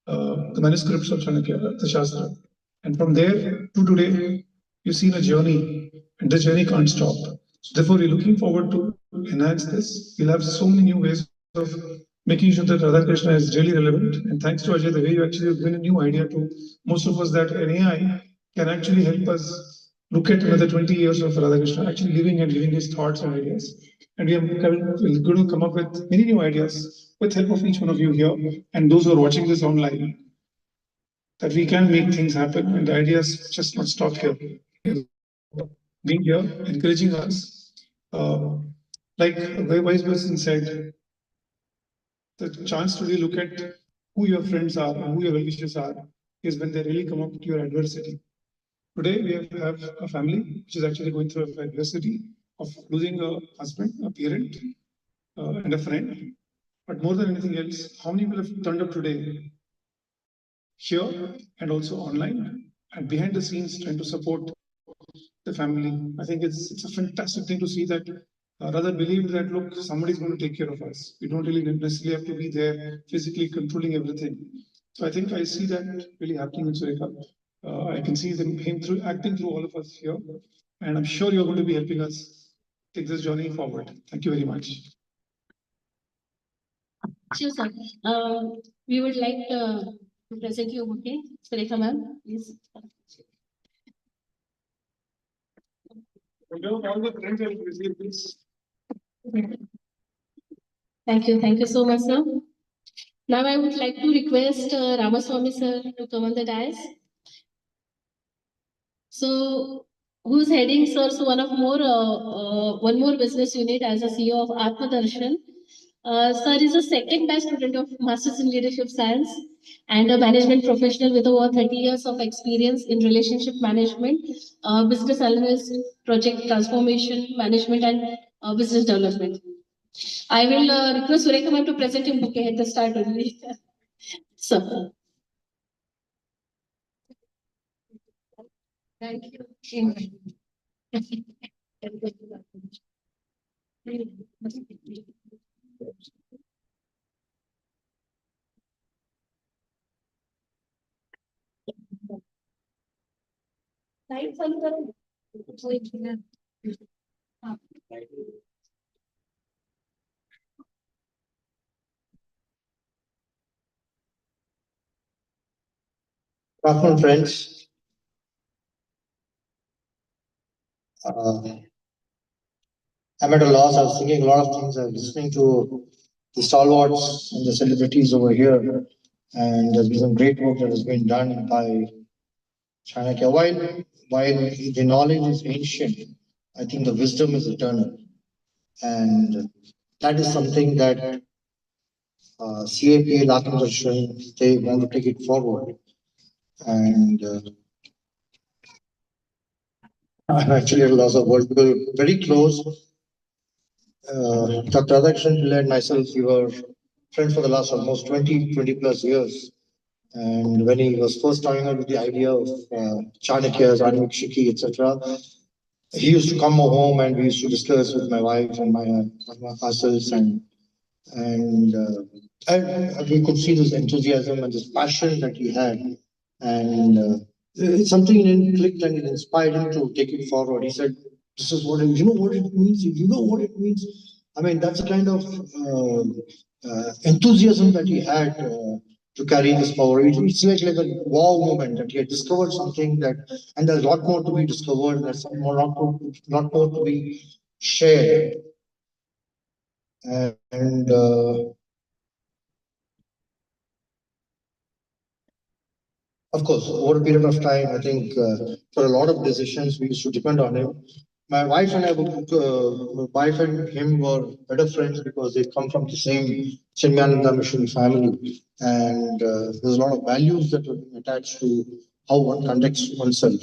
the manuscripts of Chanakya, Arthashastra. And from there to today, you've seen a journey, and this journey can't stop. So therefore, we're looking forward to enhance this. We'll have so many new ways of making sure that Radhakrishna is really relevant. And thanks to Ajay, the way you actually have given a new idea to most of us that an AI can actually help us look at another 20 years of Radhakrishna actually living and giving his thoughts and ideas. And we are going to come up with many new ideas with help of each one of you here and those who are watching this online, that we can make things happen and the ideas just not stop here. Being here, encouraging us. Like a very wise person said, the chance to really look at who your friends are, who your well-wishers are, is when they really come up to your adversity. Today, we have a family which is actually going through a adversity of losing a husband, a parent, and a friend. But more than anything else, how many people have turned up today here and also online and behind the scenes trying to support the family? I think it's a fantastic thing to see that rather believe that, look, somebody's going to take care of us. We don't really necessarily have to be there physically controlling everything. So I think I see that really happening in Sureka. I can see him through acting through all of us here, and I'm sure you're going to be helping us take this journey forward. Thank you very much. Sure, sir. We would like to present you, okay? Sureka ma'am, please. Thank you so much, sir. Now I would like to request Ramaswamy sir to come on the dais. So, who's heading, sir? So one more business unit as a CEO of Atmadarshan. Sir is a second batch student of Masters in Leadership Science and a management professional with over 30 years of experience in relationship management, business analyst, project transformation, management, and business development. I will request Sureka ma'am to present him bouquet at the start only. Sir. Thank you. Good afternoon, friends. I'm at a loss. I was thinking a lot of things. I was listening to the stalwarts and the celebrities over here, and there's been some great work that has been done by Chanakya. While the knowledge is ancient, I think the wisdom is eternal, and that is something that CAPA, Atmadarshan, they want to take it forward. And I'm actually at a loss of words because we're very close. Dr. Radhakrishnan Pillai and myself, we were friends for the last almost 20 plus years. And when he was first coming up with the idea of Chanakya's, Anvikshiki, etc., he used to come home and we used to discuss with my wife and my ourselves, and we could see this enthusiasm and this passion that he had. And it's something in him clicked and it inspired him to take it forward. He said, "This is what you know what it means. You know what it means." I mean, that's the kind of enthusiasm that he had to carry this power. It's like a wow moment that he had discovered something that, and there's a lot more to be discovered. There's some more, lot more to be shared. And of course, over a period of time, I think for a lot of decisions, we used to depend on him. My wife and him were better friends because they come from the same Chinmayananda Mission family. And there's a lot of values that are attached to how one conducts oneself.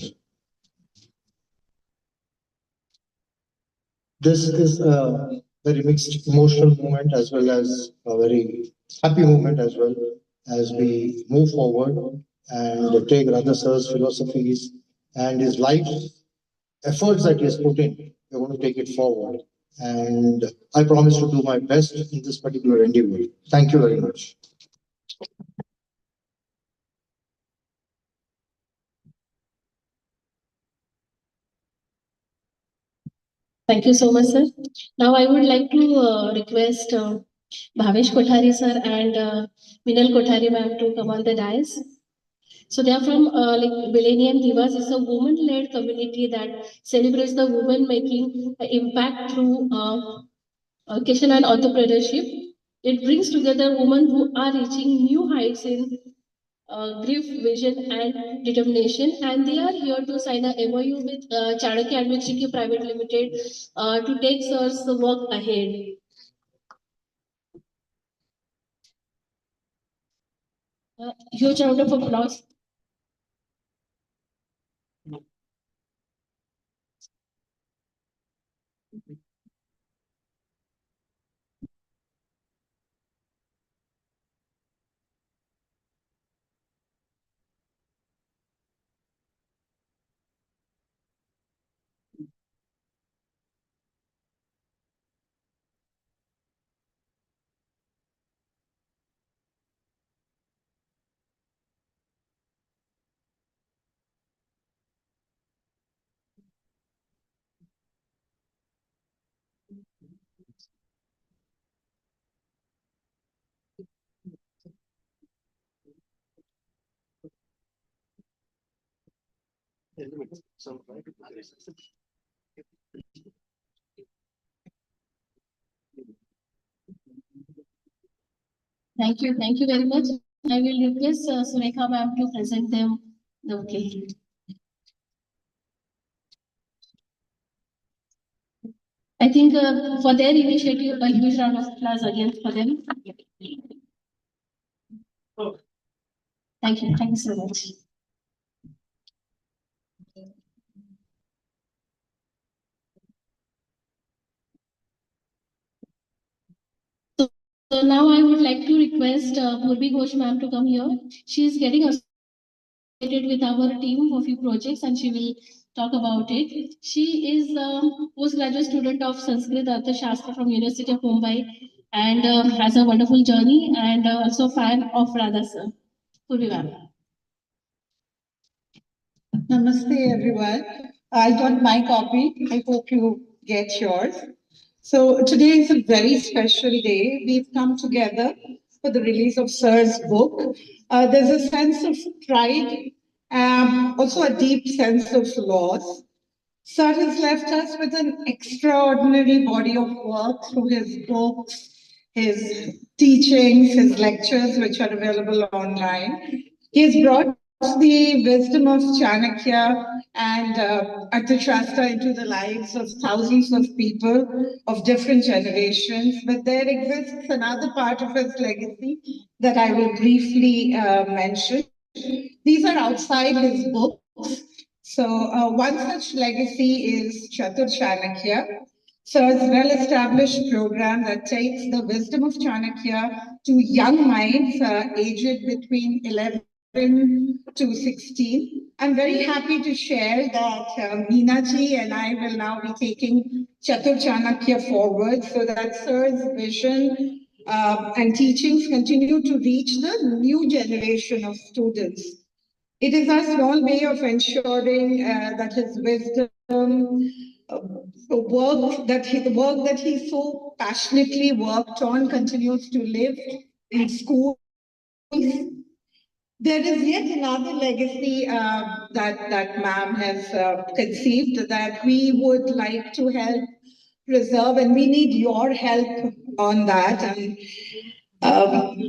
This is a very mixed emotional moment as well as a very happy moment as well as we move forward and take Radha sir's philosophies and his life efforts that he has put in. We're going to take it forward. And I promise to do my best in this particular endeavor. Thank you very much. Thank you so much, sir. Now I would like to request Bhavesh Kothari sir and Minal Kothari ma'am to come on the dais. So they are from like Millennium Divas. It's a woman-led community that celebrates the woman making impact through education and entrepreneurship. It brings together women who are reaching new heights in grief, vision, and determination. And they are here to sign a MOU with Chanakya Advocacy Private Limited to take sir's work ahead. Huge round of applause. Thank you very much. I will request Surekha ma'am to present them the bouquet. I think for their initiative, a huge round of applause again for them. Thank you so much. So now I would like to request Purvi Ghosh ma'am to come here. She is getting associated with our team for a few projects and she will talk about it. She is a postgraduate student of Sanskrit Arthashastra from University of Mumbai and has a wonderful journey and also a fan of Radha sir. Purvi ma'am. Namaste everyone. I got my copy. I hope you get yours. So today is a very special day. We've come together for the release of Sir's book. There's a sense of pride, also a deep sense of loss. Sir has left us with an extraordinary body of work through his books, his teachings, his lectures, which are available online. He has brought the wisdom of Chanakya and Arthashastra into the lives of thousands of people of different generations. But there exists another part of his legacy that I will briefly mention. These are outside his books. So one such legacy is Chatur Chanakya. So it's a well-established program that takes the wisdom of Chanakya to young minds aged between 11 to 16. I'm very happy to share that Meena ji and I will now be taking Chatur Chanakya forward so that Sir's vision and teachings continue to reach the new generation of students. It is our small way of ensuring that his wisdom, the work that he so passionately worked on continues to live in schools. There is yet another legacy that ma'am has conceived that we would like to help preserve, and we need your help on that. And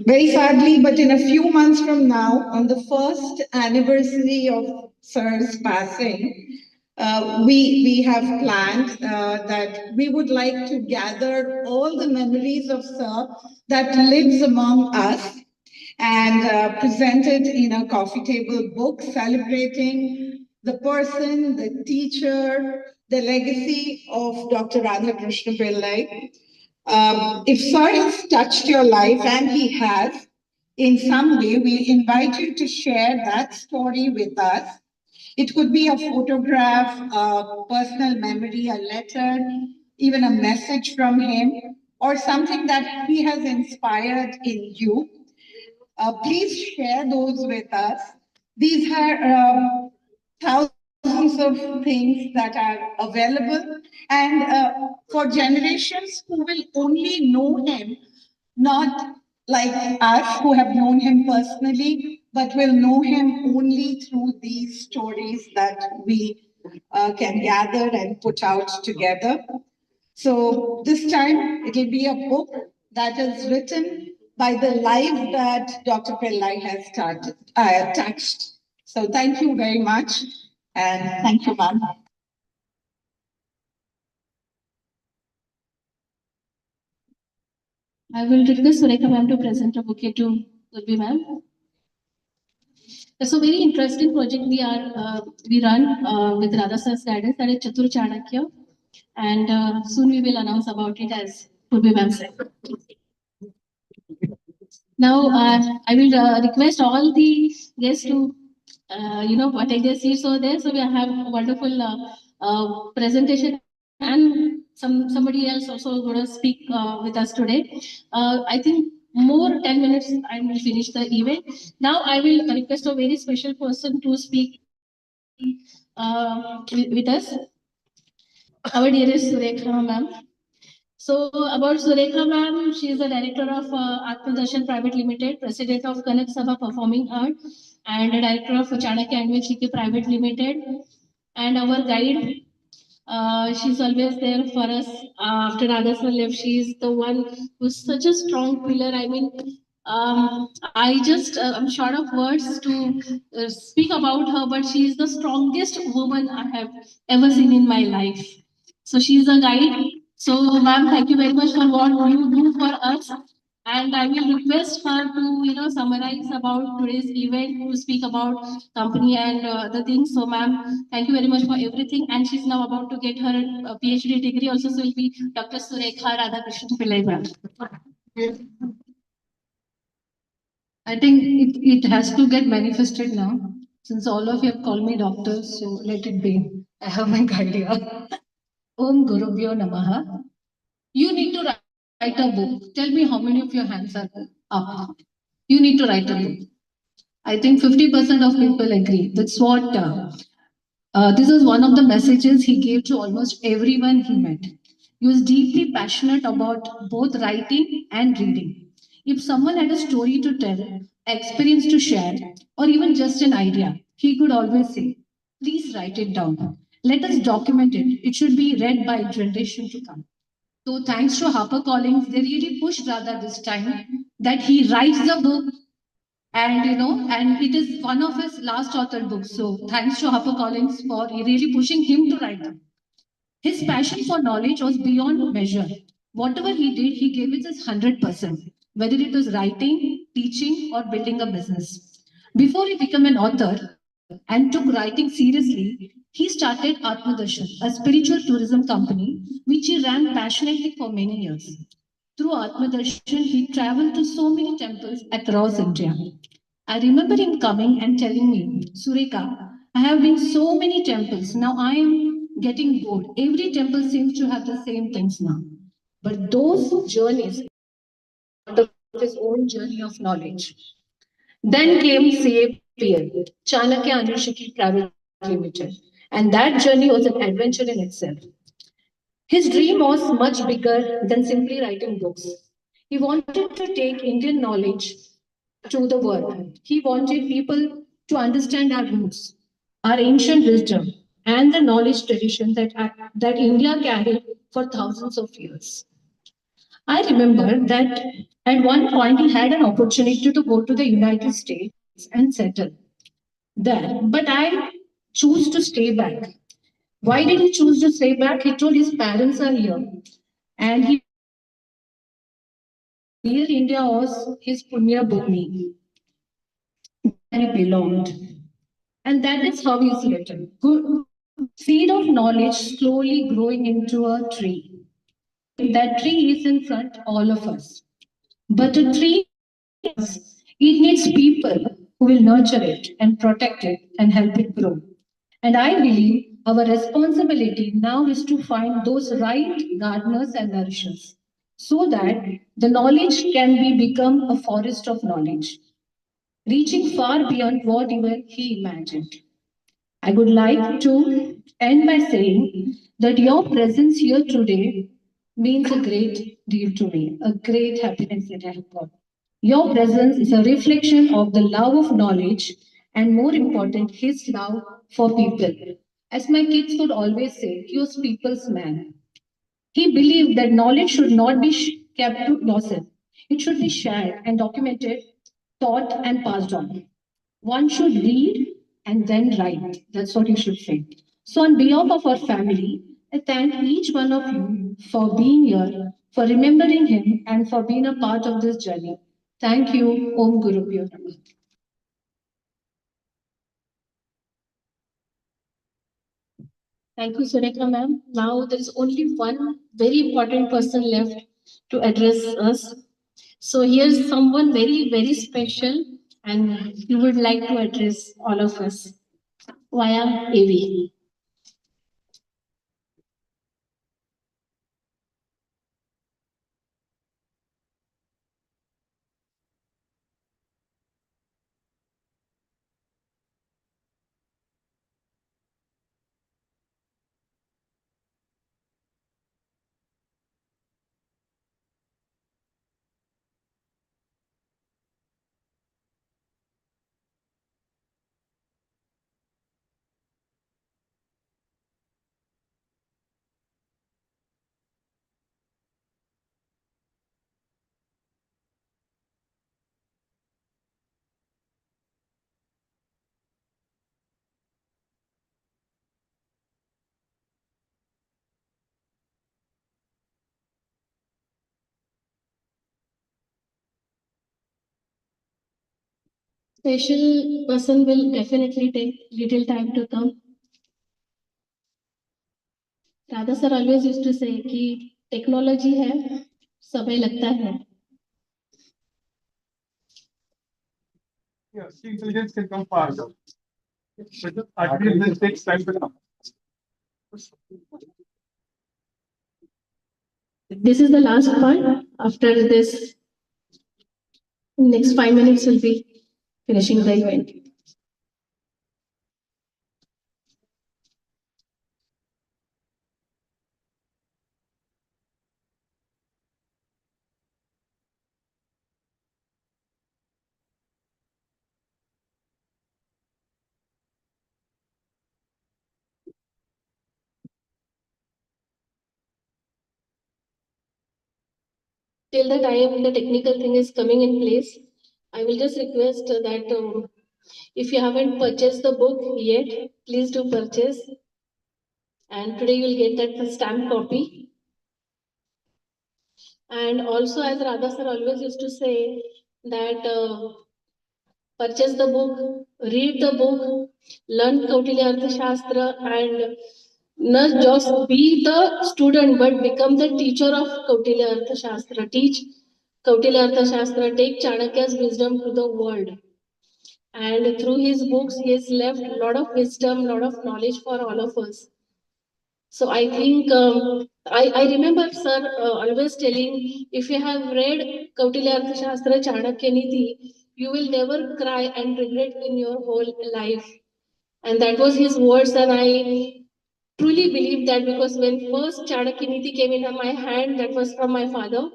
very sadly, but in a few months from now, on the first anniversary of Sir's passing, we have planned that we would like to gather all the memories of Sir that lives among us and present it in a coffee table book celebrating the person, the teacher, the legacy of Dr. Radhakrishnan Pillai. If Sir has touched your life, and he has, in some way, we invite you to share that story with us. It could be a photograph, a personal memory, a letter, even a message from him, or something that he has inspired in you. Please share those with us. These are thousands of things that are available, and for generations who will only know him not like us who have known him personally, but will know him only through these stories that we can gather and put out together. So this time it will be a book that is written by the life that Dr. Pillai has touched. So thank you very much, and thank you, ma'am. I will request Surekha ma'am to present a bouquet to Gurbi ma'am. It's a very interesting project we run with Radha sir's guidance, that is Chatur Chanakya, and soon we will announce about it, as Gurbi ma'am said. Now I will request all the guests to take their seats over there. So we have a wonderful presentation, and somebody else also going to speak with us today. I think more 10 minutes and we'll finish the event. Now I will request a very special person to speak with us, our dearest Surekha ma'am. So about Surekha ma'am, she is the director of Attendees Private Limited, president of Kanak Sabha Performing Art, and the director of Chanakya Annual Shiki Private Limited, and our guide. She's always there for us. After Radhakrishnan left, she's the one who's such a strong pillar. I mean, I'm short of words to speak about her, but she is the strongest woman I have ever seen in my life. So she's a guide. So, ma'am, thank you very much for what you do for us. And I will request her to, summarize about today's event, to speak about company and other things. So, ma'am, thank you very much for everything. And she's now about to get her PhD degree. Also, so will be Dr. Surekha Radhakrishnan Pillai, ma'am. I think it has to get manifested now. Since all of you have called me doctor, so let it be. I have my idea. Om Gurubhyo Namaha. You need to write a book. Tell me how many of your hands are up. You need to write a book. I think 50% of people agree. That's what, this is one of the messages he gave to almost everyone he met. He was deeply passionate about both writing and reading. If someone had a story to tell, experience to share, or even just an idea, he could always say, please write it down. Let us document it. It should be read by generation to come. So thanks to HarperCollins, they really pushed Radha this time that he writes the book, and it is one of his last authored books. So thanks to HarperCollins for really pushing him to write them. His passion for knowledge was beyond measure. Whatever he did, he gave it his 100%, whether it was writing, teaching, or building a business. Before he became an author and took writing seriously, he started Attendees, a spiritual tourism company, which he ran passionately for many years. Through Attendees, he traveled to so many temples across India. I remember him coming and telling me, Sureka, I have been so many temples. Now I am getting bored. Every temple seems to have the same things now. But those journeys, his own journey of knowledge. Then came CAPL, Chanakya Anushiki Private Limited. And that journey was an adventure in itself. His dream was much bigger than simply writing books. He wanted to take Indian knowledge to the world. He wanted people to understand our roots, our ancient wisdom, and the knowledge tradition that India carried for thousands of years. I remember that at one point he had an opportunity to go to the United States and settle there, but I chose to stay back. Why did he choose to stay back? He told his parents are here, and real India was his Punya Bhumi, where he belonged. And that is how he is written. Good seed of knowledge slowly growing into a tree. That tree is in front of all of us. But a tree, it needs people who will nurture it and protect it and help it grow. And I believe our responsibility now is to find those right gardeners and nourishers so that the knowledge can become a forest of knowledge, reaching far beyond what even he imagined. I would like to end by saying that your presence here today means a great deal to me, a great happiness that I have got. Your presence is a reflection of the love of knowledge and, more important, his love for people. As my kids would always say, he was people's man. He believed that knowledge should not be kept to yourself. It should be shared and documented, taught and passed on. One should read and then write. That's what you should say. So, on behalf of our family, I thank each one of you for being here, for remembering him, and for being a part of this journey. Thank you. Om Guru Pyo Namaha. Thank you, Surekha ma'am. Now there is only one very important person left to address us. So here's someone very, very special, and he would like to address all of us via AV. Special person will definitely take little time to come. Radha sir always used to say कि technology है, समय लगता है. Yeah, intelligence can come faster. But the artificial takes time to come. This is the last part. After this, next 5 minutes will be finishing the event. Till the time the technical thing is coming in place, I will just request that if you haven't purchased the book yet, please do purchase. And today you will get that stamp copy. And also, as Radha sir always used to say, that purchase the book, read the book, learn Kautilya Arthashastra, and not just be the student but become the teacher of Kautilya Arthashastra. Teach Kautilya Arthashastra, take Chanakya's wisdom to the world. And through his books, he has left a lot of wisdom, a lot of knowledge for all of us. So I think I remember sir always telling, if you have read Kautilya Arthashastra Chanakya Niti, you will never cry and regret in your whole life. And that was his words, and I truly believe that, because when first Chanakya Niti came in my hand, that was from my father.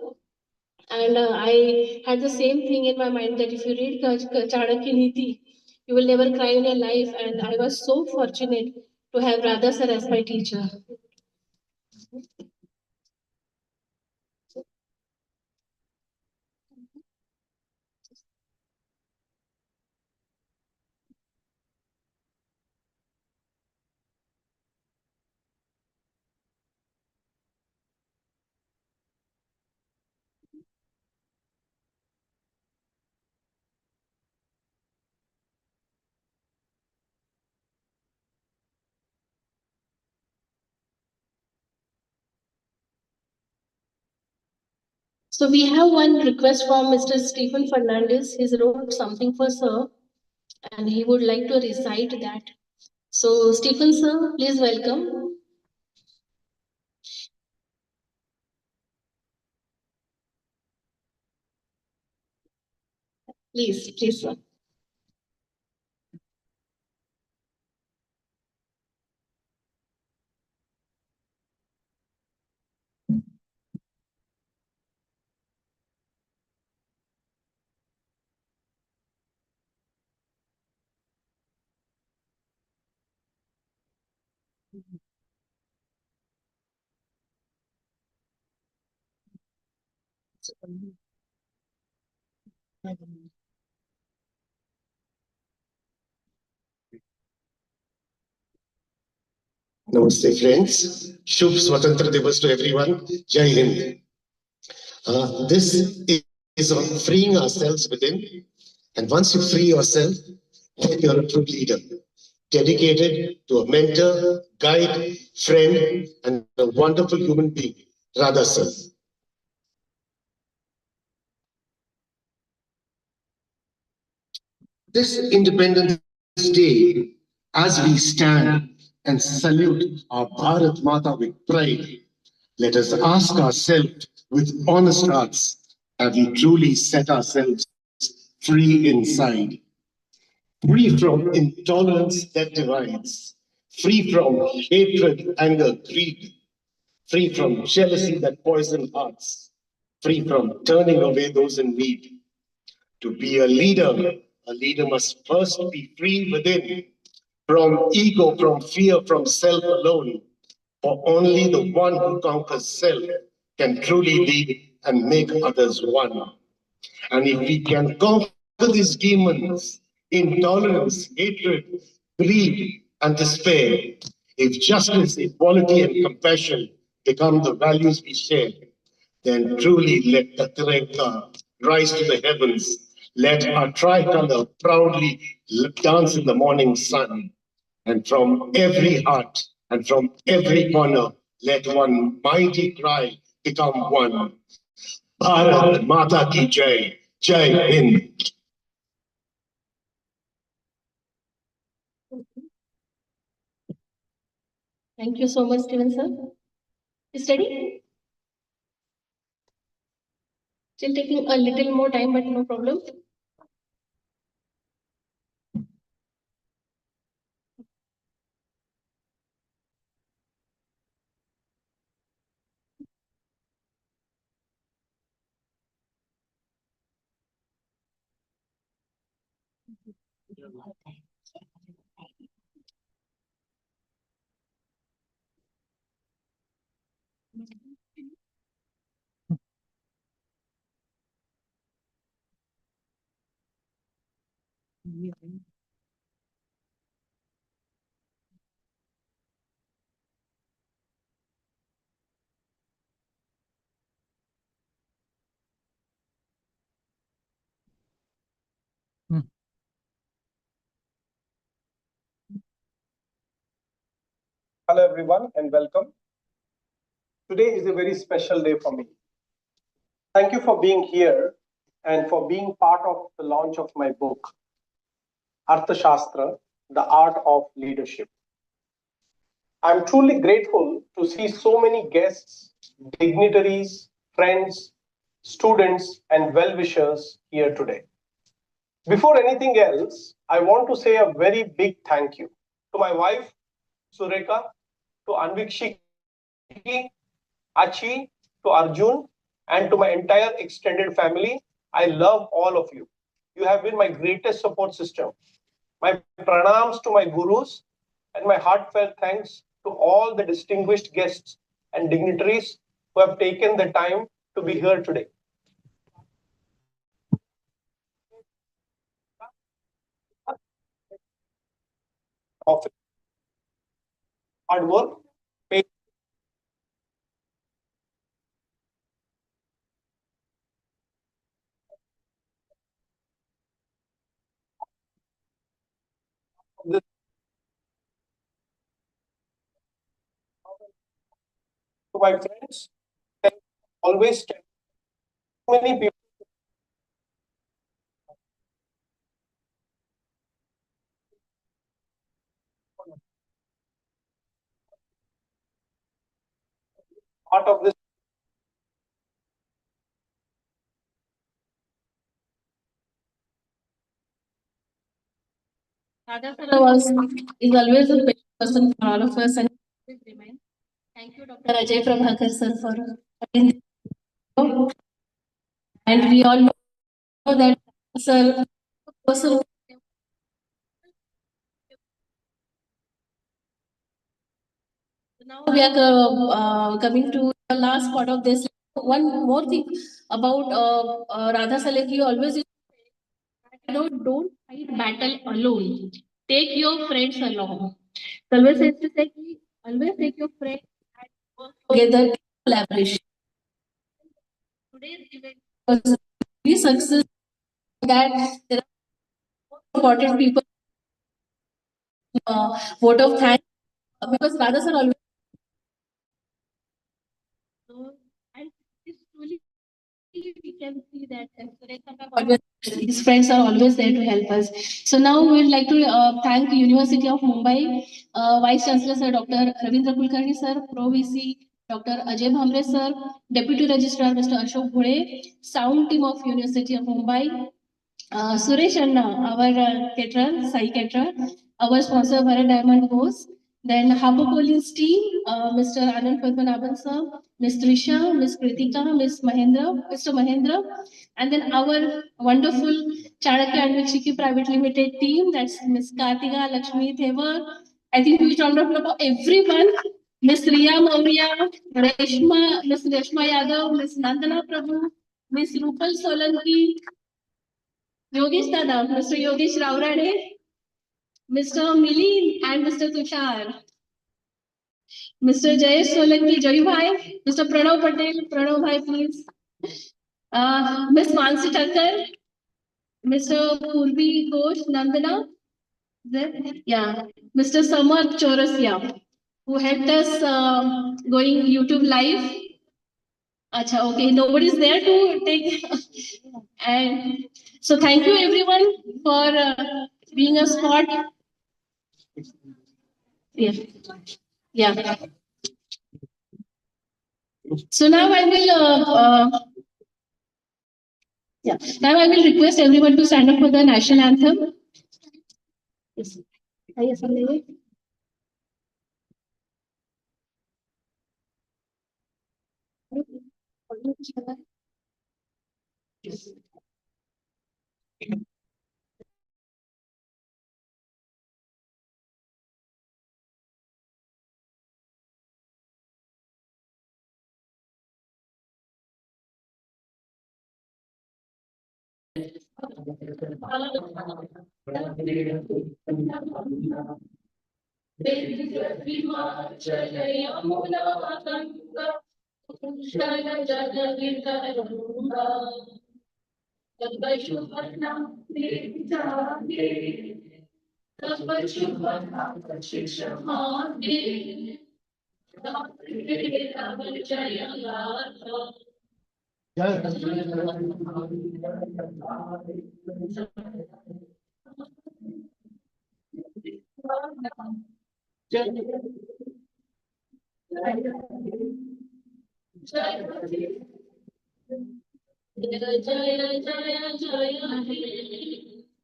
And I had the same thing in my mind that if you read Chanakya Niti, you will never cry in your life. And I was so fortunate to have Radha sir as my teacher. So we have one request from Mr. Stephen Fernandez. He wrote something for sir, and he would like to recite that. So Stephen sir, please welcome. Please sir. Namaste, friends. Shubh Swatantra Divas to everyone. Jai Hind. This is on freeing ourselves within. And once you free yourself, then you're a true leader, dedicated to a mentor, guide, friend, and a wonderful human being, Radha sir. This Independence Day, as we stand and salute our Bharat Mata with pride, let us ask ourselves with honest hearts, have we truly set ourselves free inside? Free from intolerance that divides, free from hatred, anger, greed, free from jealousy that poisons hearts, free from turning away those in need. To be a leader must first be free within, from ego, from fear, from self alone. For only the one who conquers self can truly lead and make others one. And if we can conquer these demons, intolerance, hatred, greed, and despair, if justice, equality, and compassion become the values we share, then truly let the Tiranga rise to the heavens. Let our tricolor proudly dance in the morning sun. And from every heart and from every corner, let one mighty cry become one. Bharat Mata Ki Jai, Jai Hind. Thank you so much, Steven sir. Steady? Still taking a little more time, but no problem. Hello, everyone, and welcome. Today is a very special day for me. Thank you for being here and for being part of the launch of my book, Arthashastra, The Art of Leadership. I'm truly grateful to see so many guests, dignitaries, friends, students, and well-wishers here today. Before anything else, I want to say a very big thank you to my wife, Sureka, to Anvikshi, Achi, to Arjun, and to my entire extended family. I love all of you. You have been my greatest support system. My pranams to my gurus and my heartfelt thanks to all the distinguished guests and dignitaries who have taken the time to be here today. Of hard work, patience, to my friends, thank you always tell many people part of this. Radhakrishnan is always a best person for all of us and will remain. Thank you, Dr. Ajay Prabhakar sir, for attending the show. And we all know that sir, person Now we are coming to the last part of this. One more thing about Radha Saleki always don't fight battle alone. Take your friends along. So always says to say always take your friends and work together in collaboration. Today's event was really successful that there are important people vote of thanks because Radha sir always and it's truly we can see that his friends are always there to help us. So now we would like to thank University of Mumbai, Vice Chancellor Sir Dr. Ravindra Kulkarni Sir, Pro VC Dr. Ajay Bhamre Sir, Deputy Registrar Mr. Ashok Bhule, Sound Team of University of Mumbai, Suresh Anna, our caterer, Sai caterer, our sponsor Bharat Diamond Goes. Then Harbour Police team, Mr. Anand Padmanabhan sir, Ms. Trisha, Ms. Kritika, Ms. Mahendra, Mr. Mahendra, and then our wonderful Chanakya and Vikshiki Private Limited team, that's Ms. Kartika, Lakshmi Thevar. I think we round up about everyone. Ms. Riya Maurya, Reshma, Ms. Reshma Yadav, Ms. Nandana Prabhu, Ms. Rupal Solanki, Yogesh Dada, Mr. Yogesh Raurade, Mr. Milin and Mr. Tushar, Mr. Jayesh Solanki, Joy Bhai, Mr. Pranav Patel, Pranav Bhai, please. Ms. Mansi Thakkar, Mr. Purvi Ghosh, Nandana, yeah, Mr. Samar Chaurasia, who helped us going YouTube live. Acha, okay, nobody's there to take. And so thank you everyone for being a spot. Yeah. Yeah. So now I will yeah. Now I will request everyone to stand up for the national anthem. Yes. Yes,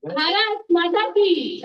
Bharat Mata Ki